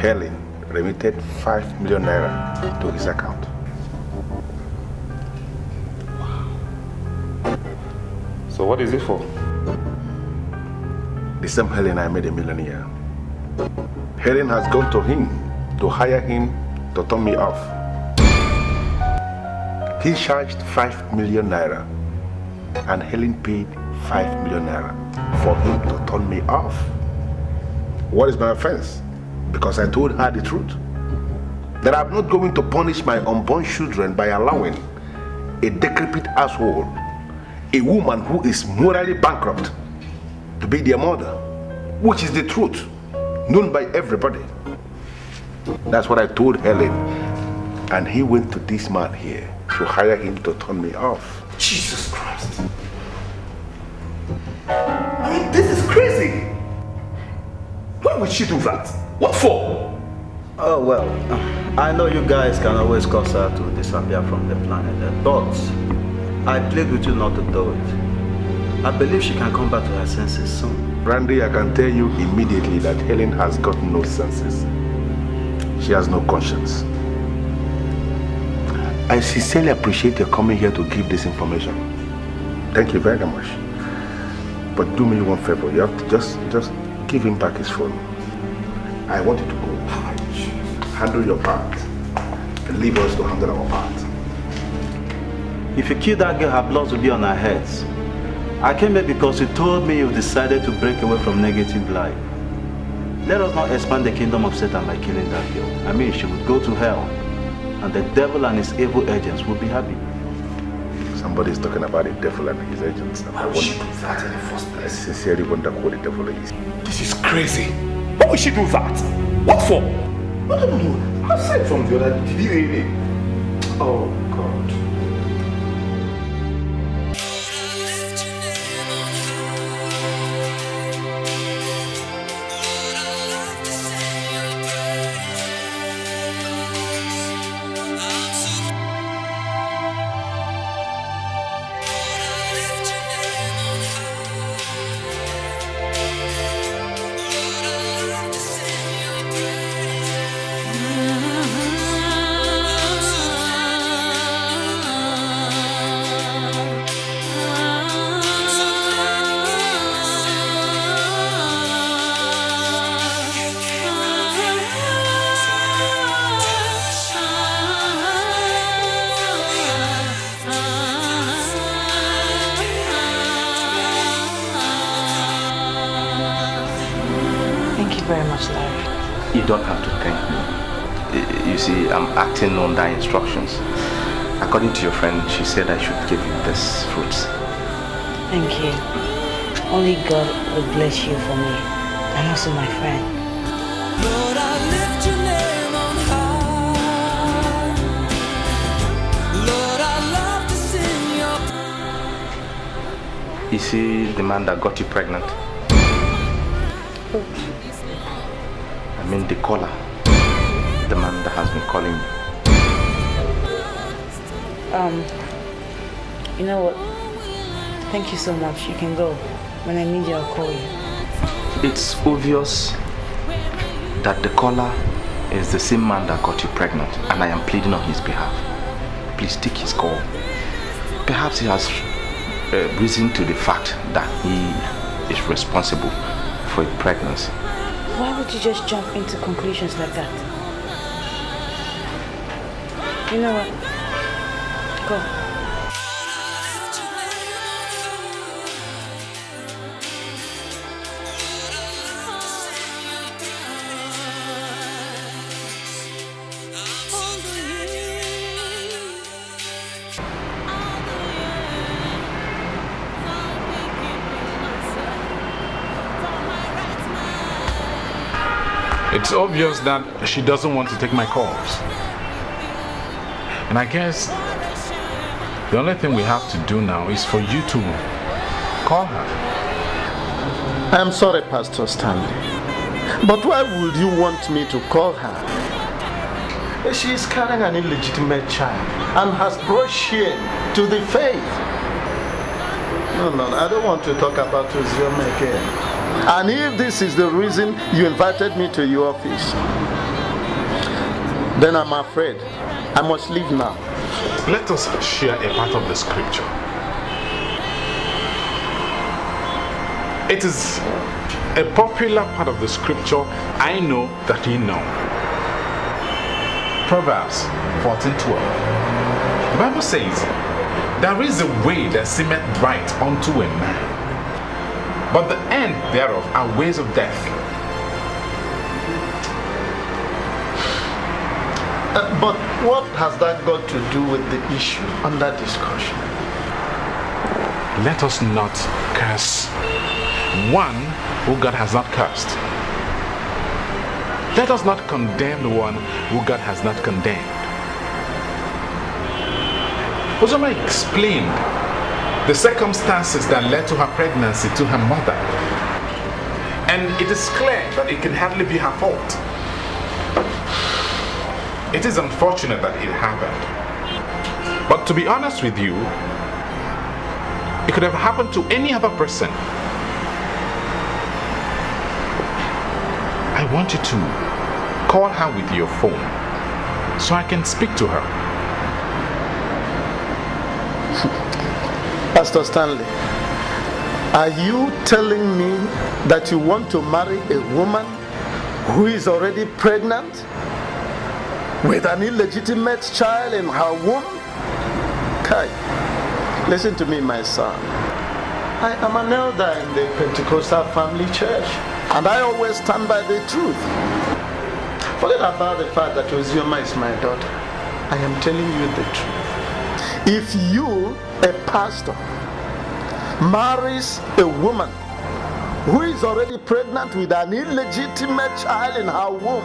Helen remitted 5 million naira to his account. So what is it for? The same Helen I made a millionaire. Helen has gone to him to hire him to turn me off. He charged 5 million naira and Helen paid 5 million naira for him to turn me off. What is my offense? Because I told her the truth. That I'm not going to punish my unborn children by allowing a decrepit asshole, a woman who is morally bankrupt, to be their mother, which is the truth, known by everybody. That's what I told Helen. And he went to this man here to hire him to turn me off. Jesus Christ. I mean, this is crazy. Why would she do that? What for? Oh, well, I know you guys can always cause her to disappear from the planet, but I plead with you not to do it. I believe she can come back to her senses soon. Brandy, I can tell you immediately that Helen has got no senses. She has no conscience. I sincerely appreciate your coming here to give this information. Thank you very much. But do me one favor. You have to just give him back his phone. I want you to go. Handle your part and leave us to handle our part. If you kill that girl, her blood will be on our heads. I came here because you told me you've decided to break away from negative life. Let us not expand the kingdom of Satan by killing that girl. I mean, she would go to hell, and the devil and his evil agents would be happy. Somebody's talking about the devil and his agents. Why would she do that in the first place? I sincerely wonder who the devil is. This is crazy. Why would she do that? What for? No. Aside from the other lady. Oh, God. You don't have to thank me. You see, I'm acting on thy instructions. According to your friend, she said I should give you this fruits. Thank you. Only God will bless you for me, and also my friend. Lord, I lift your name on high. Lord, I love to sing your... You see the man that got you pregnant? I mean the caller. The man that has been calling you. You know what? Thank you so much. You can go. When I need you, I'll call you. It's obvious that the caller is the same man that got you pregnant, and I am pleading on his behalf. Please take his call. Perhaps he has reason to the fact that he is responsible for a pregnancy. Why would you just jump into conclusions like that? You know what? Go. It's obvious that she doesn't want to take my calls. And I guess the only thing we have to do now is for you to call her. I'm sorry, Pastor Stanley. But why would you want me to call her? She is carrying an illegitimate child and has brought shame to the faith. No, I don't want to talk about ozioma again. And if this is the reason you invited me to your office, then I'm afraid I must leave now. Let us share a part of the scripture. It is a popular part of the scripture I know that you know. Proverbs 14:12. The Bible says, "There is a way that seemeth right unto a man, but the end thereof are ways of death." But what has that got to do with the issue under discussion? Let us not curse one who God has not cursed. Let us not condemn the one who God has not condemned. Wazobia explained the circumstances that led to her pregnancy to her mother. And it is clear that it can hardly be her fault. It is unfortunate that it happened. But to be honest with you, it could have happened to any other person. I want you to call her with your phone so I can speak to her. Pastor Stanley, are you telling me that you want to marry a woman who is already pregnant with an illegitimate child in her womb? Kai, listen to me, my son. I am an elder in the Pentecostal family church, and I always stand by the truth. Forget about the fact that ozioma is my daughter. I am telling you the truth. If you, a pastor, marries a woman who is already pregnant with an illegitimate child in her womb,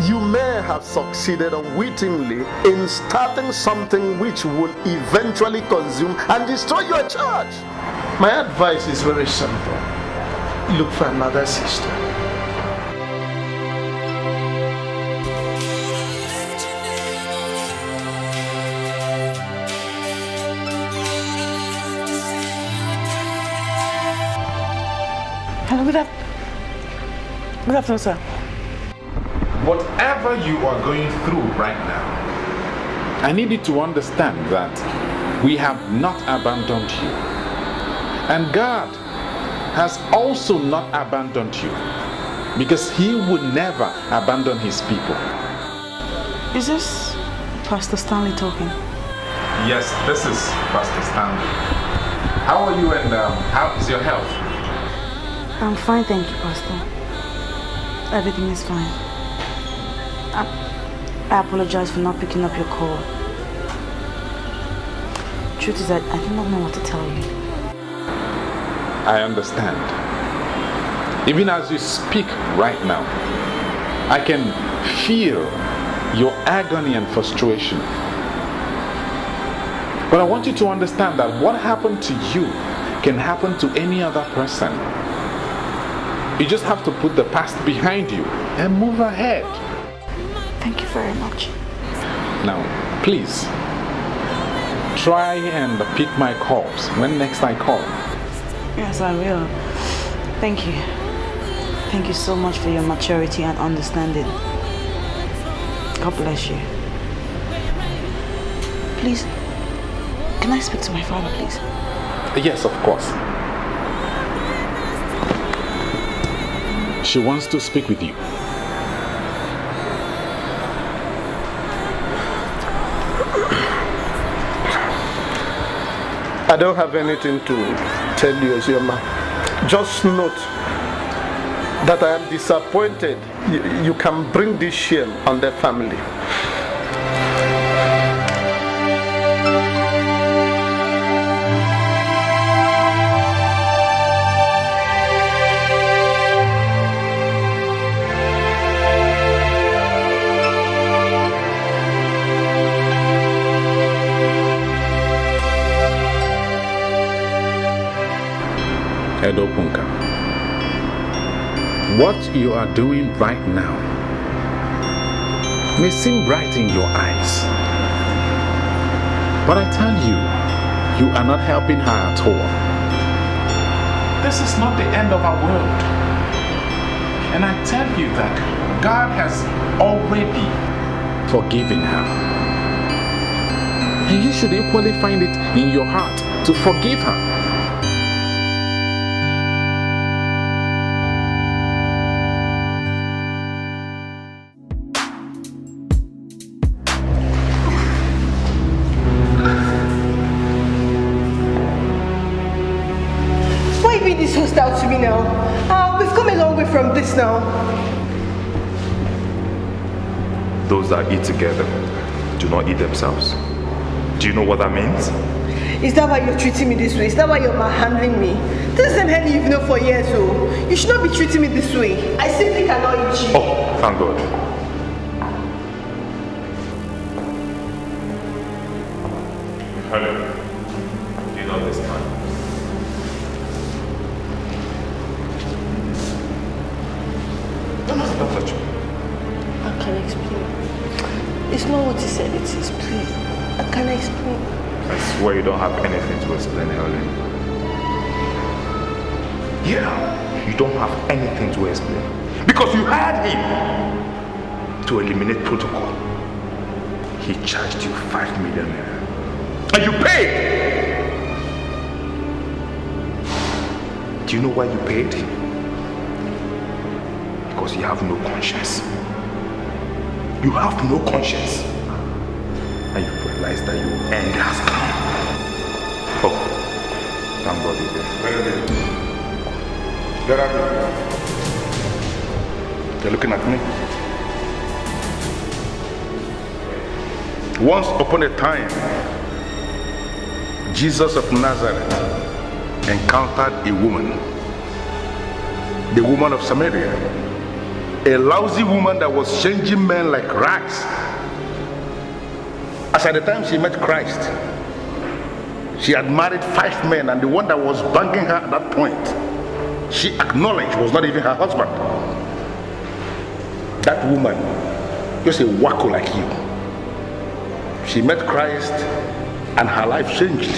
you may have succeeded unwittingly in starting something which will eventually consume and destroy your church. My advice is very simple. Look for another sister. Hello, good afternoon, sir. Whatever you are going through right now, I need you to understand that we have not abandoned you. And God has also not abandoned you, because He would never abandon His people. Is this Pastor Stanley talking? Yes, this is Pastor Stanley. How are you and how is your health? I'm fine, thank you, Pastor. Everything is fine. I apologize for not picking up your call. Truth is that I do not know what to tell you. I understand. Even as you speak right now, I can feel your agony and frustration. But I want you to understand that what happened to you can happen to any other person. You just have to put the past behind you and move ahead. Thank you very much. Now, please, try and pick my calls when next I call. Yes, I will. Thank you. Thank you so much for your maturity and understanding. God bless you. Please, can I speak to my father, please? Yes, of course. She wants to speak with you. I don't have anything to tell you, ozioma. Just note that I am disappointed you can bring this shame on the family. What you are doing right now may seem bright in your eyes, but I tell you, you are not helping her at all. This is not the end of our world. And I tell you that God has already forgiven her. And you should equally find it in your heart to forgive her. Why are you being this hostile to me now? We've come a long way from this now. Those that eat together do not eat themselves. Do you know what that means? Is that why you're treating me this way? Is that why you're manhandling me? This is the hell you've known for years, so you should not be treating me this way. I simply cannot eat you. Oh, thank God. Hello. Do you know this man? Don't touch me. I can explain. It's not what you said it is, please. I can explain. I swear you don't have anything to explain, Helen. Yeah, you don't have anything to explain. Because you hired him to eliminate protocol. He charged you 5 million naira. And you paid! Do you know why you paid? Because you have no conscience. You have no conscience. And you realize that your end has come. Oh, thank God you're there. Where are you? They're looking at me. Once upon a time, Jesus of Nazareth encountered a woman, the woman of Samaria, a lousy woman that was changing men like rags. As at the time she met Christ, she had married 5 men, and the one that was banging her at that point, she acknowledged was not even her husband. That woman, just a wacko like you, she met Christ and her life changed.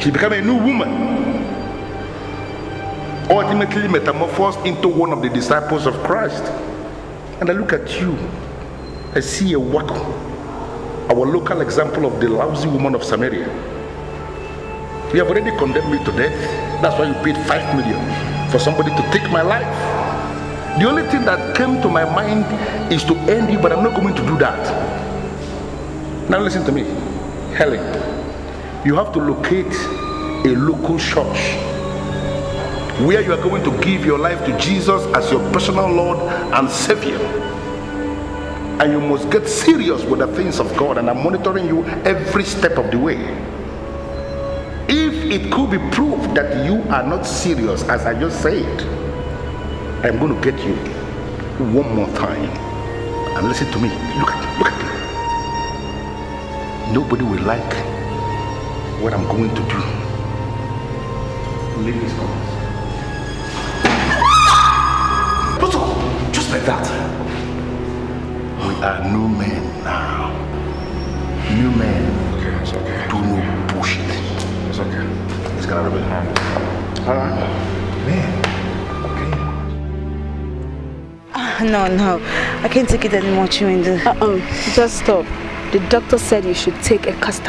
She became a new woman, ultimately metamorphosed into one of the disciples of Christ. And I look at you, I see a wacko, our local example of the lousy woman of Samaria. You have already condemned me to death. That's why you paid 5 million for somebody to take my life. The only thing that came to my mind is to end you, but I'm not going to do that. Now listen to me, Helen. You have to locate a local church where you are going to give your life to Jesus as your personal Lord and Savior. And you must get serious with the things of God, and I'm monitoring you every step of the way. If it could be proved that you are not serious, as I just said, I'm going to get you one more time. And listen to me. Look at me. Nobody will like what I'm going to do. Leave this house. Just like that. We are new men now. New men. Okay, it's okay. Do no bullshit. It's okay. It's gonna be hand. Alright. Man. No. I can't take it anymore, Chewindu. Just stop. The doctor said you should take a cast.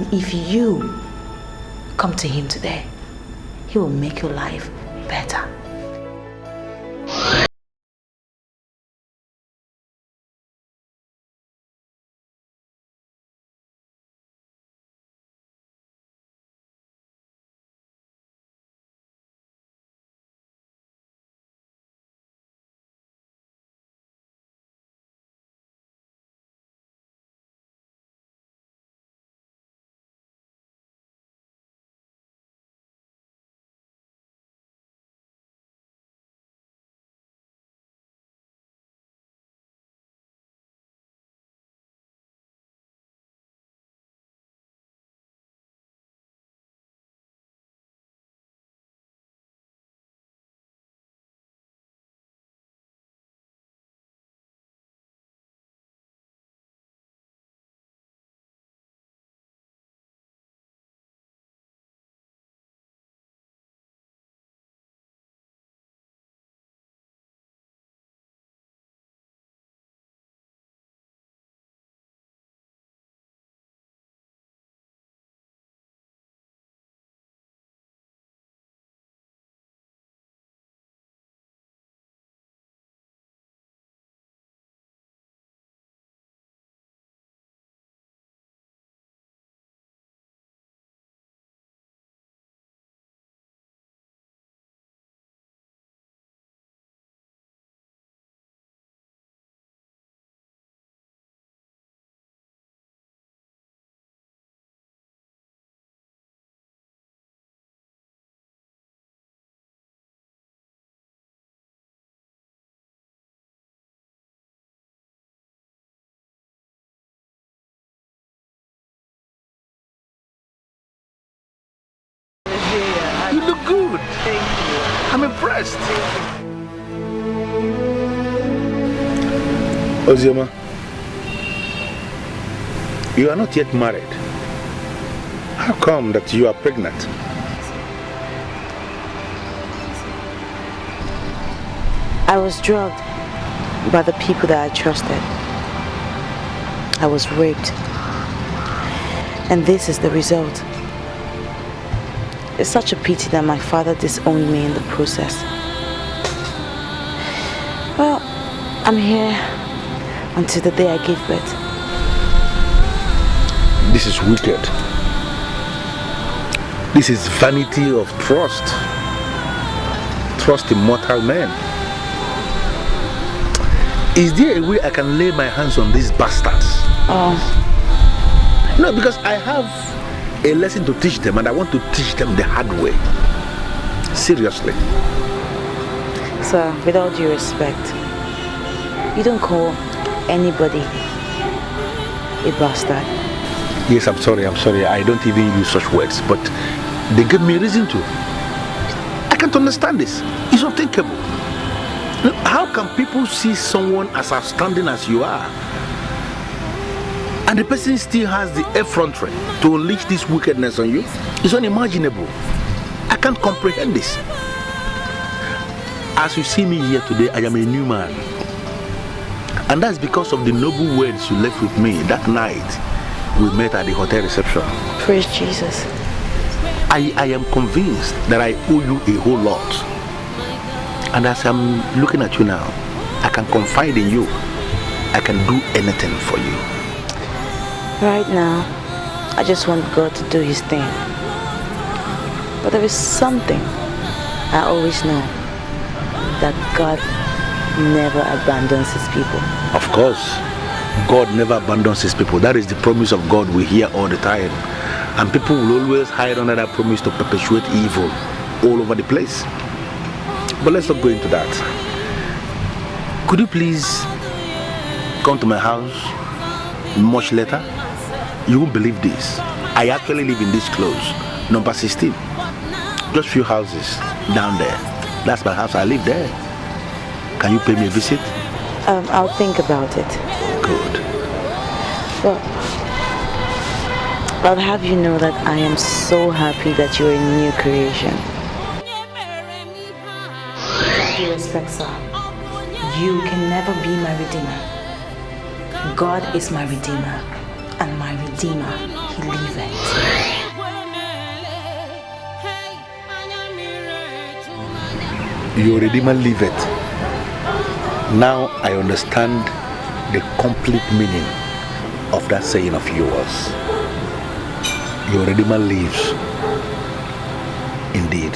If you Come to him today. He will make your life better. You look good. Thank you. I'm impressed. Ozioma, you are not yet married. How come that you are pregnant? I was drugged by the people that I trusted. I was raped. And this is the result. It's such a pity that my father disowned me in the process. Well, I'm here until the day I gave birth. This is wicked. This is vanity of trust. Trust in mortal men. Is there a way I can lay my hands on these bastards? No, because I have a lesson to teach them and I want to teach them the hard way. Seriously. Sir, with all due respect, you don't call anybody a bastard. Yes, I'm sorry. I don't even use such words, but they give me a reason to. I can't understand this. It's unthinkable. How can people see someone as outstanding as you are, and the person still has the effrontery to unleash this wickedness on you? It's unimaginable. I can't comprehend this. As you see me here today, I am a new man. And that's because of the noble words you left with me that night we met at the hotel reception. Praise Jesus. I am convinced that I owe you a whole lot. And as I'm looking at you now, I can confide in you. I can do anything for you. Right now, I just want God to do his thing. But there is something I always know, that God never abandons his people. Of course, God never abandons his people. That is the promise of God we hear all the time. And people will always hide under that promise to perpetuate evil all over the place. But let's not go into that. Could you please come to my house much later? You won't believe this. I actually live in this close, number 16. Just few houses down there. That's my house. I live there. Can you pay me a visit? I'll think about it. Good. Well, I'll have you know that I am so happy that you're a new creation. With due respect, sir, you can never be my redeemer. God is my redeemer, and my redeemer, he liveth. Your Redeemer liveth. Now I understand the complete meaning of that saying of yours. Your Redeemer lives. Indeed.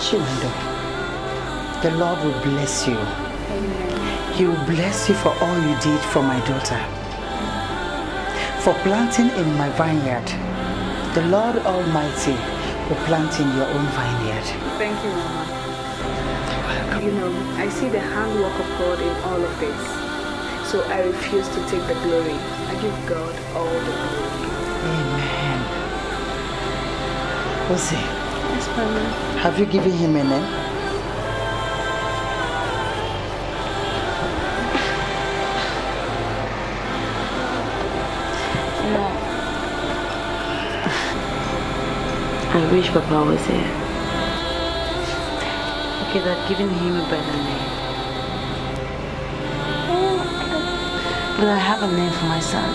Chiwando, the Lord will bless you. He will bless you for all you did for my daughter. For planting in my vineyard. The Lord Almighty will plant in your own vineyard. Thank you, Mama. You know, I see the handwork of God in all of this. So I refuse to take the glory. I give God all the glory. Amen. Ose, Yes, Mama. have you given him a name? No. I wish Papa was here. Okay, that giving him a better name. But I have a name for my son.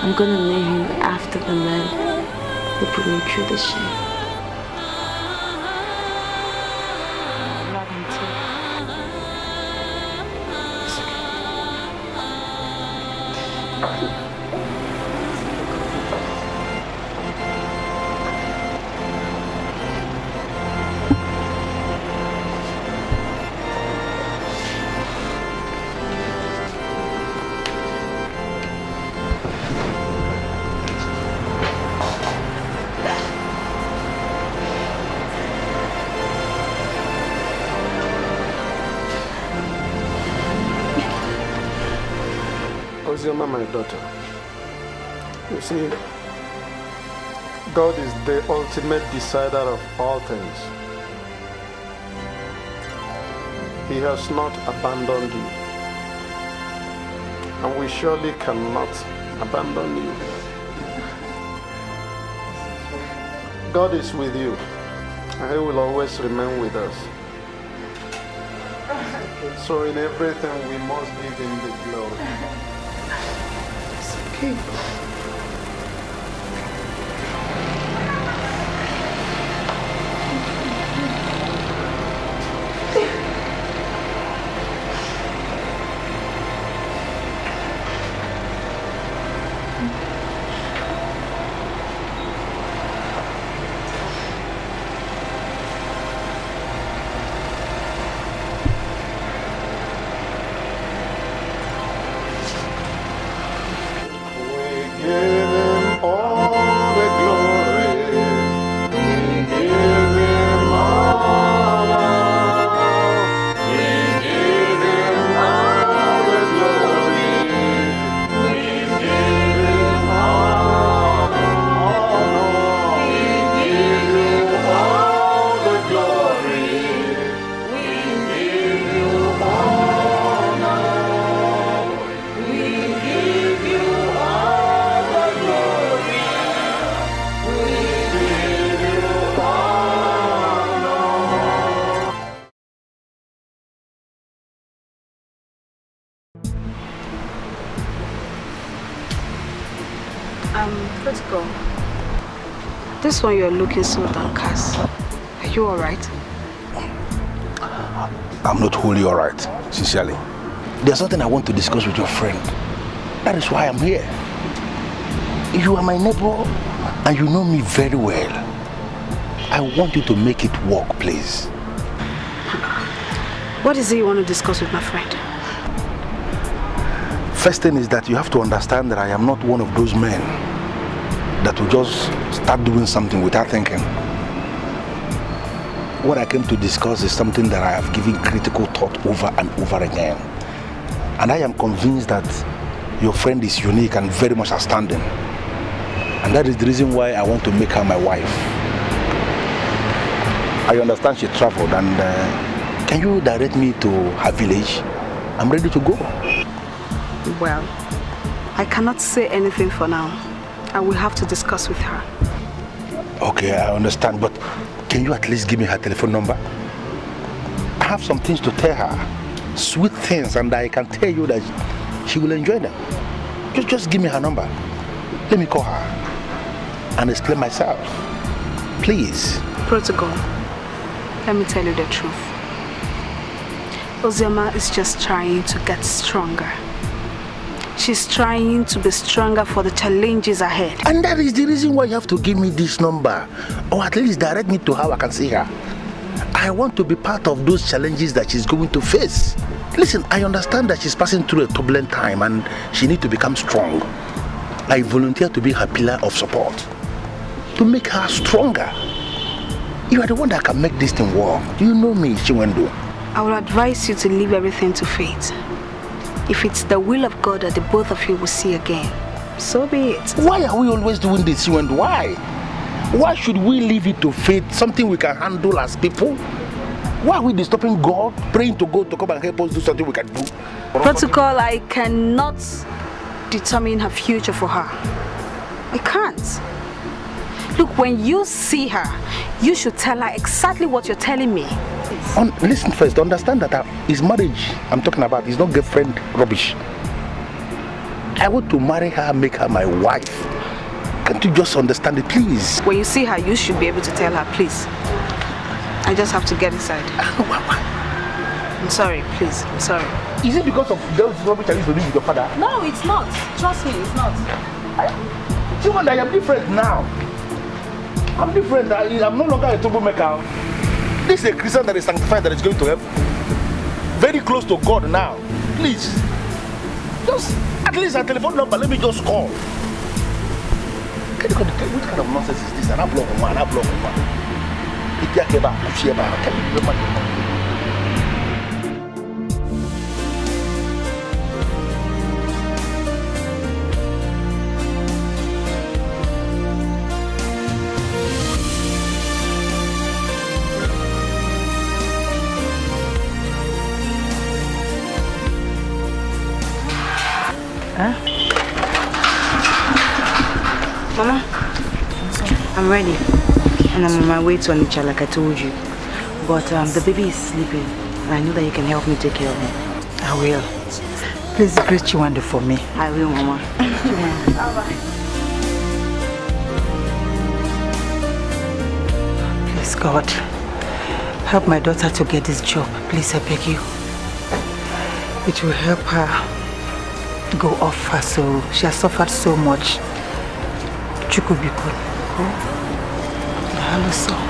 I'm gonna name him after the man who put me through the shame. Not him too. Ozioma, my daughter, you see, God is the ultimate decider of all things. He has not abandoned you, and we surely cannot abandon you. God is with you, and He will always remain with us. So in everything we must give Him the glory. Okay. Let's go. This one you're looking so downcast. Are you alright? I'm not wholly alright, sincerely. There's something I want to discuss with your friend. That is why I'm here. You are my neighbor and you know me very well. I want you to make it work, please. What is it you want to discuss with my friend? First thing is that you have to understand that I am not one of those men that will just start doing something without thinking. What I came to discuss is something that I have given critical thought over and over again. And I am convinced that your friend is unique and very much outstanding. And that is the reason why I want to make her my wife. I understand she traveled, and can you direct me to her village? I'm ready to go. Well, I cannot say anything for now. I will have to discuss with her. Okay, I understand, but can you at least give me her telephone number? I have some things to tell her. Sweet things, and I can tell you that she will enjoy them. Just give me her number. Let me call her and explain myself. Please. Protocol, let me tell you the truth. Ozioma is just trying to get stronger. She's trying to be stronger for the challenges ahead. And that is the reason why you have to give me this number, or at least direct me to how I can see her. I want to be part of those challenges that she's going to face. Listen, I understand that she's passing through a turbulent time and she needs to become strong. I volunteer to be her pillar of support, to make her stronger. You are the one that can make this thing work. You know me, Chiwendo. I will advise you to leave everything to fate. If it's the will of God that the both of you will see again, so be it. Why are we always doing this, Chiwendo? Why? Why should we leave it to fate, something we can handle as people? Why are we disturbing God, praying to God to come and help us do something we can do? Protocol, I cannot determine her future for her. I can't. Look, when you see her, you should tell her exactly what you're telling me. Listen first, understand that his marriage I'm talking about is not girlfriend rubbish. I want to marry her, make her my wife. Can't you just understand it, please? When you see her, you should be able to tell her, please. I just have to get inside. I'm sorry, please. I'm sorry. Is it because of those rubbish I used to do with your father? No, it's not. Trust me, it's not. I am different now. I'm different. I'm no longer a troublemaker. This is a Christian that is sanctified, that is going to heaven. Very close to God now. Please. Just at least a telephone number, let me just call. Which kind of nonsense is this? I block one. Mama, I'm ready. And I'm on my way to Onitsha like I told you. But the baby is sleeping. And I know that you can help me take care of him. I will. Please greet Chiwando for me. I will, Mama. Please, God, help my daughter to get this job. Please, I beg you. It will help her go off her soul. She has suffered so much. Chukubiko. Hello, so.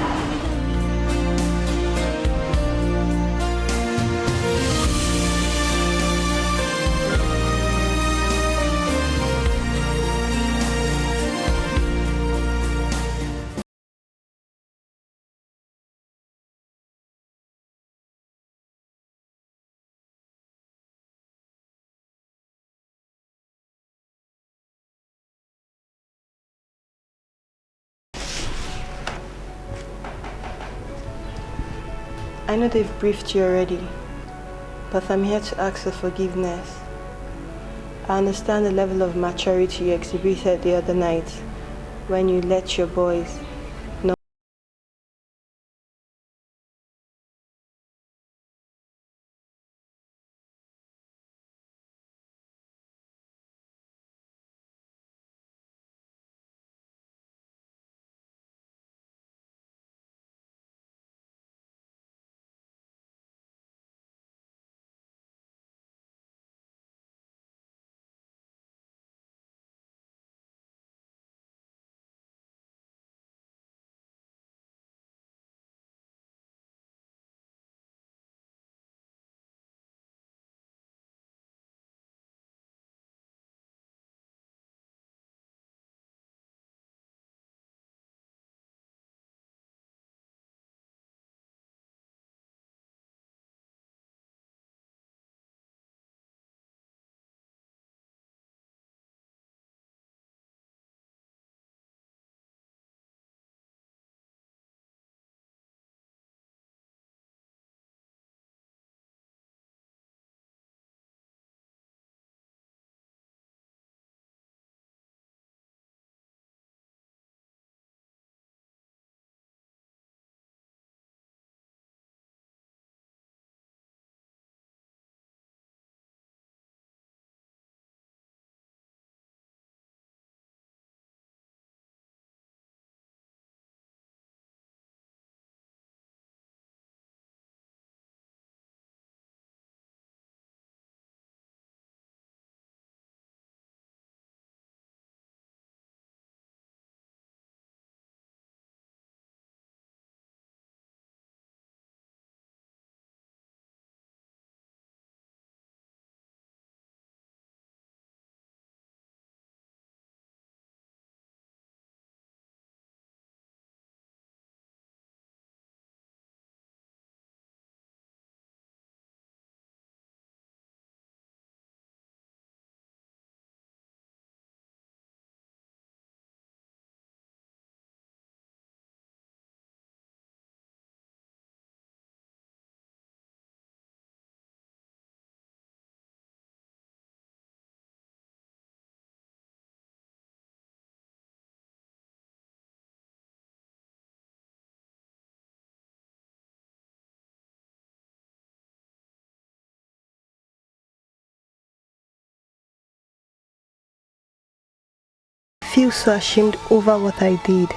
I know they've briefed you already, but I'm here to ask for forgiveness. I understand the level of maturity you exhibited the other night when you let your boys feel so ashamed over what I did.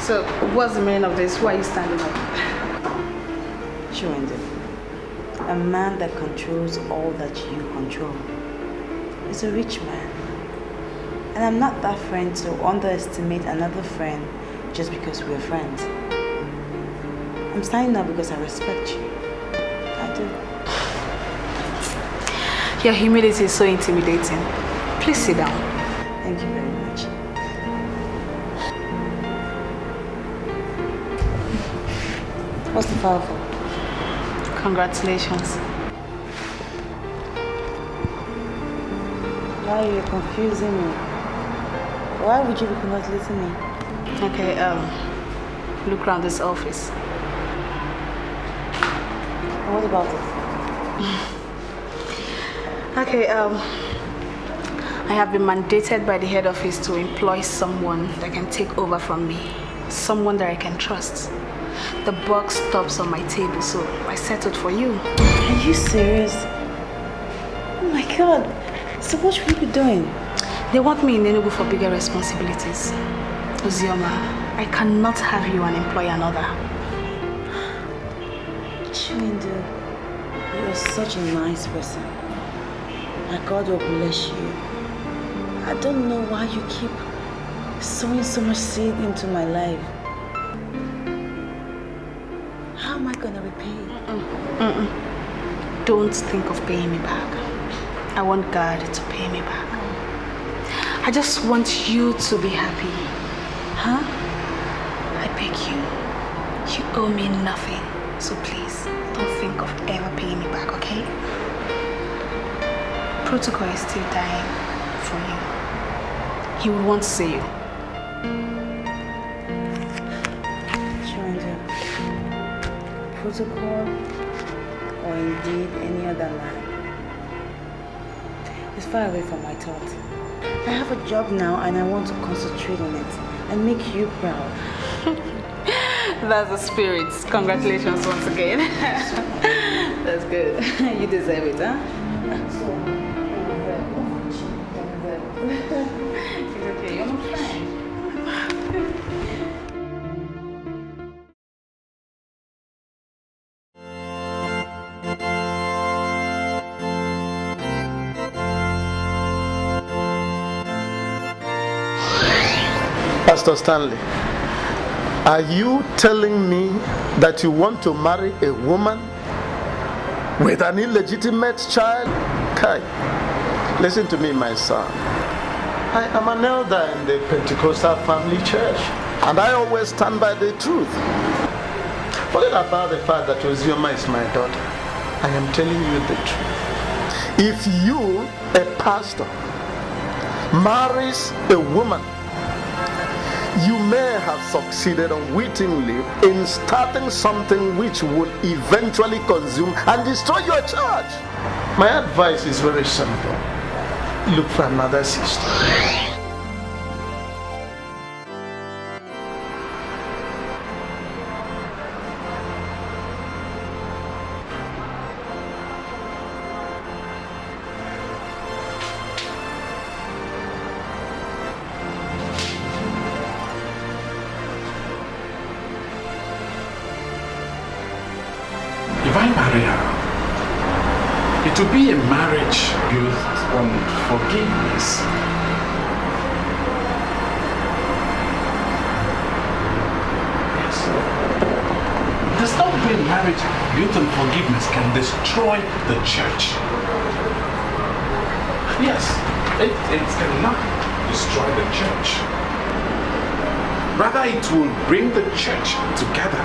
So, what's the meaning of this? Why are you standing up? Chiwende, a man that controls all that you control is a rich man. And I'm not that friend to underestimate another friend just because we're friends. I'm standing up because I respect you. I do. Your humility is so intimidating. Please sit down. Thank you very much. What's the file for? Congratulations. Why are you confusing me? Why would you be congratulating me? Okay, look around this office. What about it? Okay, I have been mandated by the head office to employ someone that can take over from me. Someone that I can trust. The buck stops on my table, so I settled for you. Are you serious? Oh my God. So what should we be doing? They want me in Enugu for bigger responsibilities. Ozioma, I cannot have you and employ another. Chiwende, you're such a nice person. My God will bless you. I don't know why you keep sowing so much seed into my life. How am I gonna repay you? Don't think of paying me back. I want God to pay me back. I just want you to be happy. Huh? I beg you. You owe me nothing. So please, don't think of ever paying me back, okay? Protocol is still dying for you. He would want to see you. Protocol, or indeed any other man, is far away from my thoughts. I have a job now and I want to concentrate on it and make you proud. That's the spirit. Congratulations once again. That's good. You deserve it, huh? It's okay, you're my friend. Pastor Stanley, are you telling me that you want to marry a woman with an illegitimate child? Kai, listen to me, my son. I am an elder in the Pentecostal family church, and I always stand by the truth. Forget about the fact that Ozioma is my daughter. I am telling you the truth. If you, a pastor, marries a woman, you may have succeeded unwittingly in starting something which will eventually consume and destroy your church. My advice is very simple. Look for another sister. To be a marriage built on forgiveness. Yes. The stubborn marriage built on forgiveness can destroy the church. Yes, it cannot destroy the church. Rather, it will bring the church together.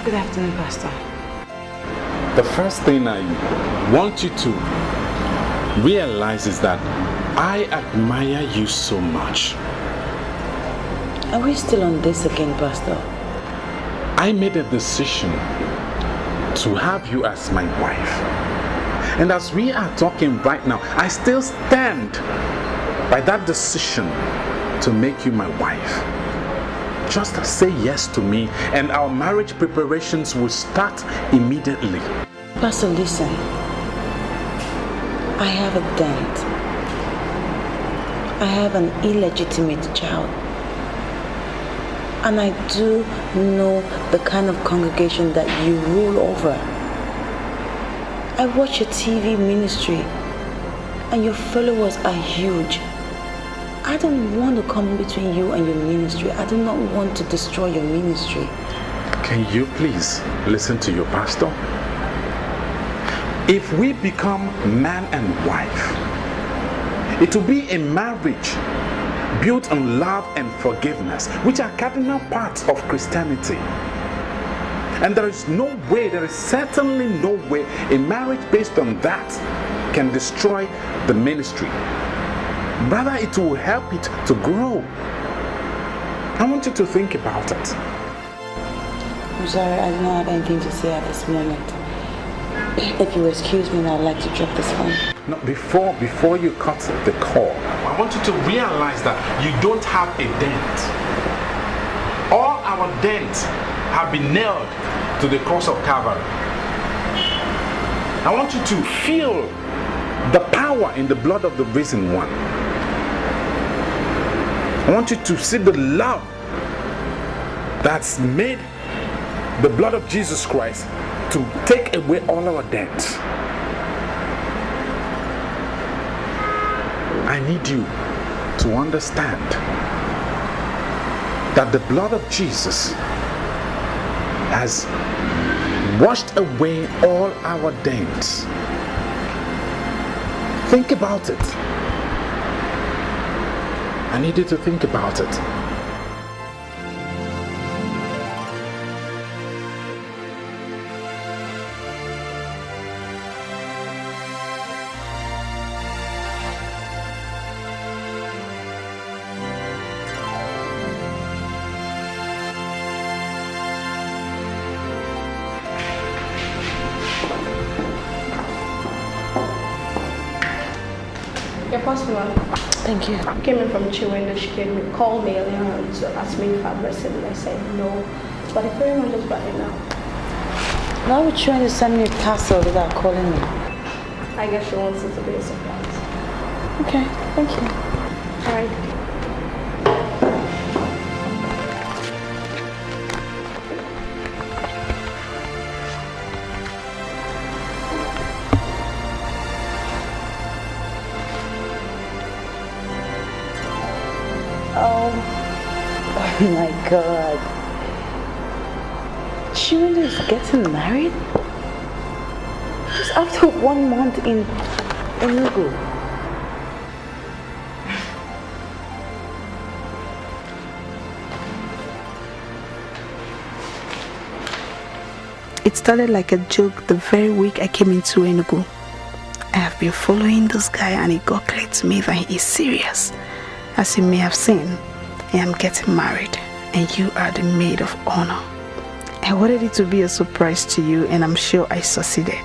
Good afternoon, Pastor. The first thing I want you to realize is that I admire you so much. Are we still on this again, Pastor? I made a decision to have you as my wife. And as we are talking right now, I still stand by that decision to make you my wife. Just say yes to me and our marriage preparations will start immediately. Pastor, listen. I have a dent. I have an illegitimate child. And I do know the kind of congregation that you rule over. I watch your TV ministry and your followers are huge. I don't want to come in between you and your ministry. I do not want to destroy your ministry. Can you please listen to your pastor? If we become man and wife, it will be a marriage built on love and forgiveness, which are cardinal parts of Christianity. And there is certainly no way a marriage based on that can destroy the ministry. Rather, it will help it to grow. I want you to think about it. I'm sorry, I do not have anything to say at this moment. If you excuse me, I'd like to drop this phone. No, before you cut the call, I want you to realize that you don't have a dent. All our dents have been nailed to the cross of Calvary. I want you to feel the power in the blood of the risen one. I want you to see the love that's made the blood of Jesus Christ to take away all our debts. I need you to understand that the blood of Jesus has washed away all our debts. Think about it. I need you to think about it. Thank you. I came in from Chiwendo. She called me earlier on to ask me if I'm rested, and I said no. But the prayer man just brought it now. Why would Chiwendo send me a parcel without calling me? I guess she wants it to be a surprise. Okay, thank you. All right. Oh my God. Chiwendo is getting married? Just after 1 month in Enugu. It started like a joke the very week I came into Enugu. I have been following this guy and it got clear to me that he is serious. As you may have seen, I am getting married and you are the maid of honor. I wanted it to be a surprise to you and I'm sure I succeeded.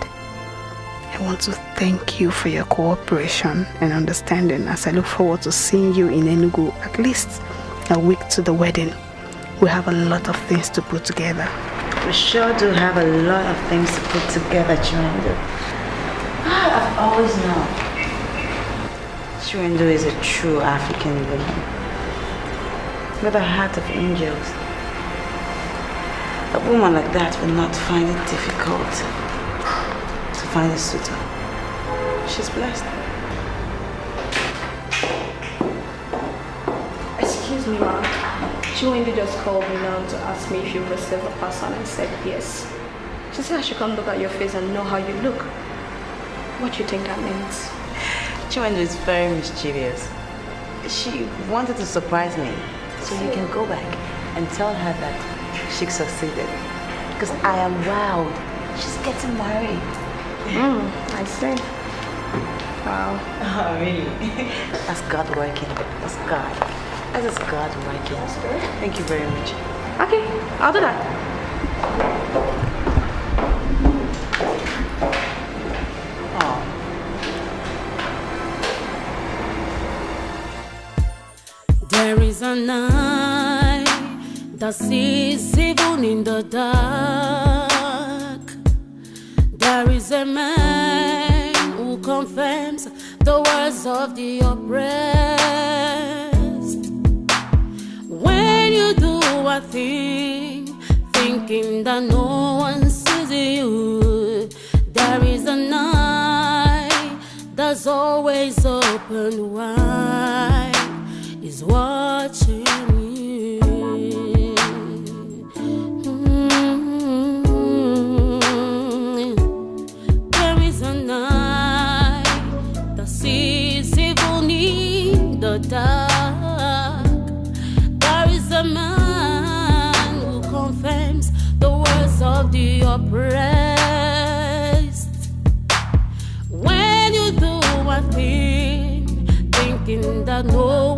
I want to thank you for your cooperation and understanding as I look forward to seeing you in Enugu at least a week to the wedding. We have a lot of things to put together. We sure do have a lot of things to put together, Chiwendo. I've always known Chiwendo is a true African woman with a heart of angels. A woman like that will not find it difficult to find a suitor. She's blessed. Excuse me, ma'am. Chiwendo just called me now to ask me if you received a parcel, and I said yes. She said I should come look at your face and know how you look. What do you think that means? Chiwendo is very mischievous. She wanted to surprise me so you can go back and and tell her that she succeeded. Because I am wild. She's getting married. I see. Wow. Oh, really? That's God working. That's God. That is God working. Thank you very much. Okay, I'll do that. There is a night that sees even in the dark. There is a man who confirms the words of the oppressed. When you do a thing, thinking that no one sees you, there is a night that's always open wide. Is watching you. There is a night that sees evil in the dark. There is a man who confirms the words of the oppressed. When you do a thing, thinking that no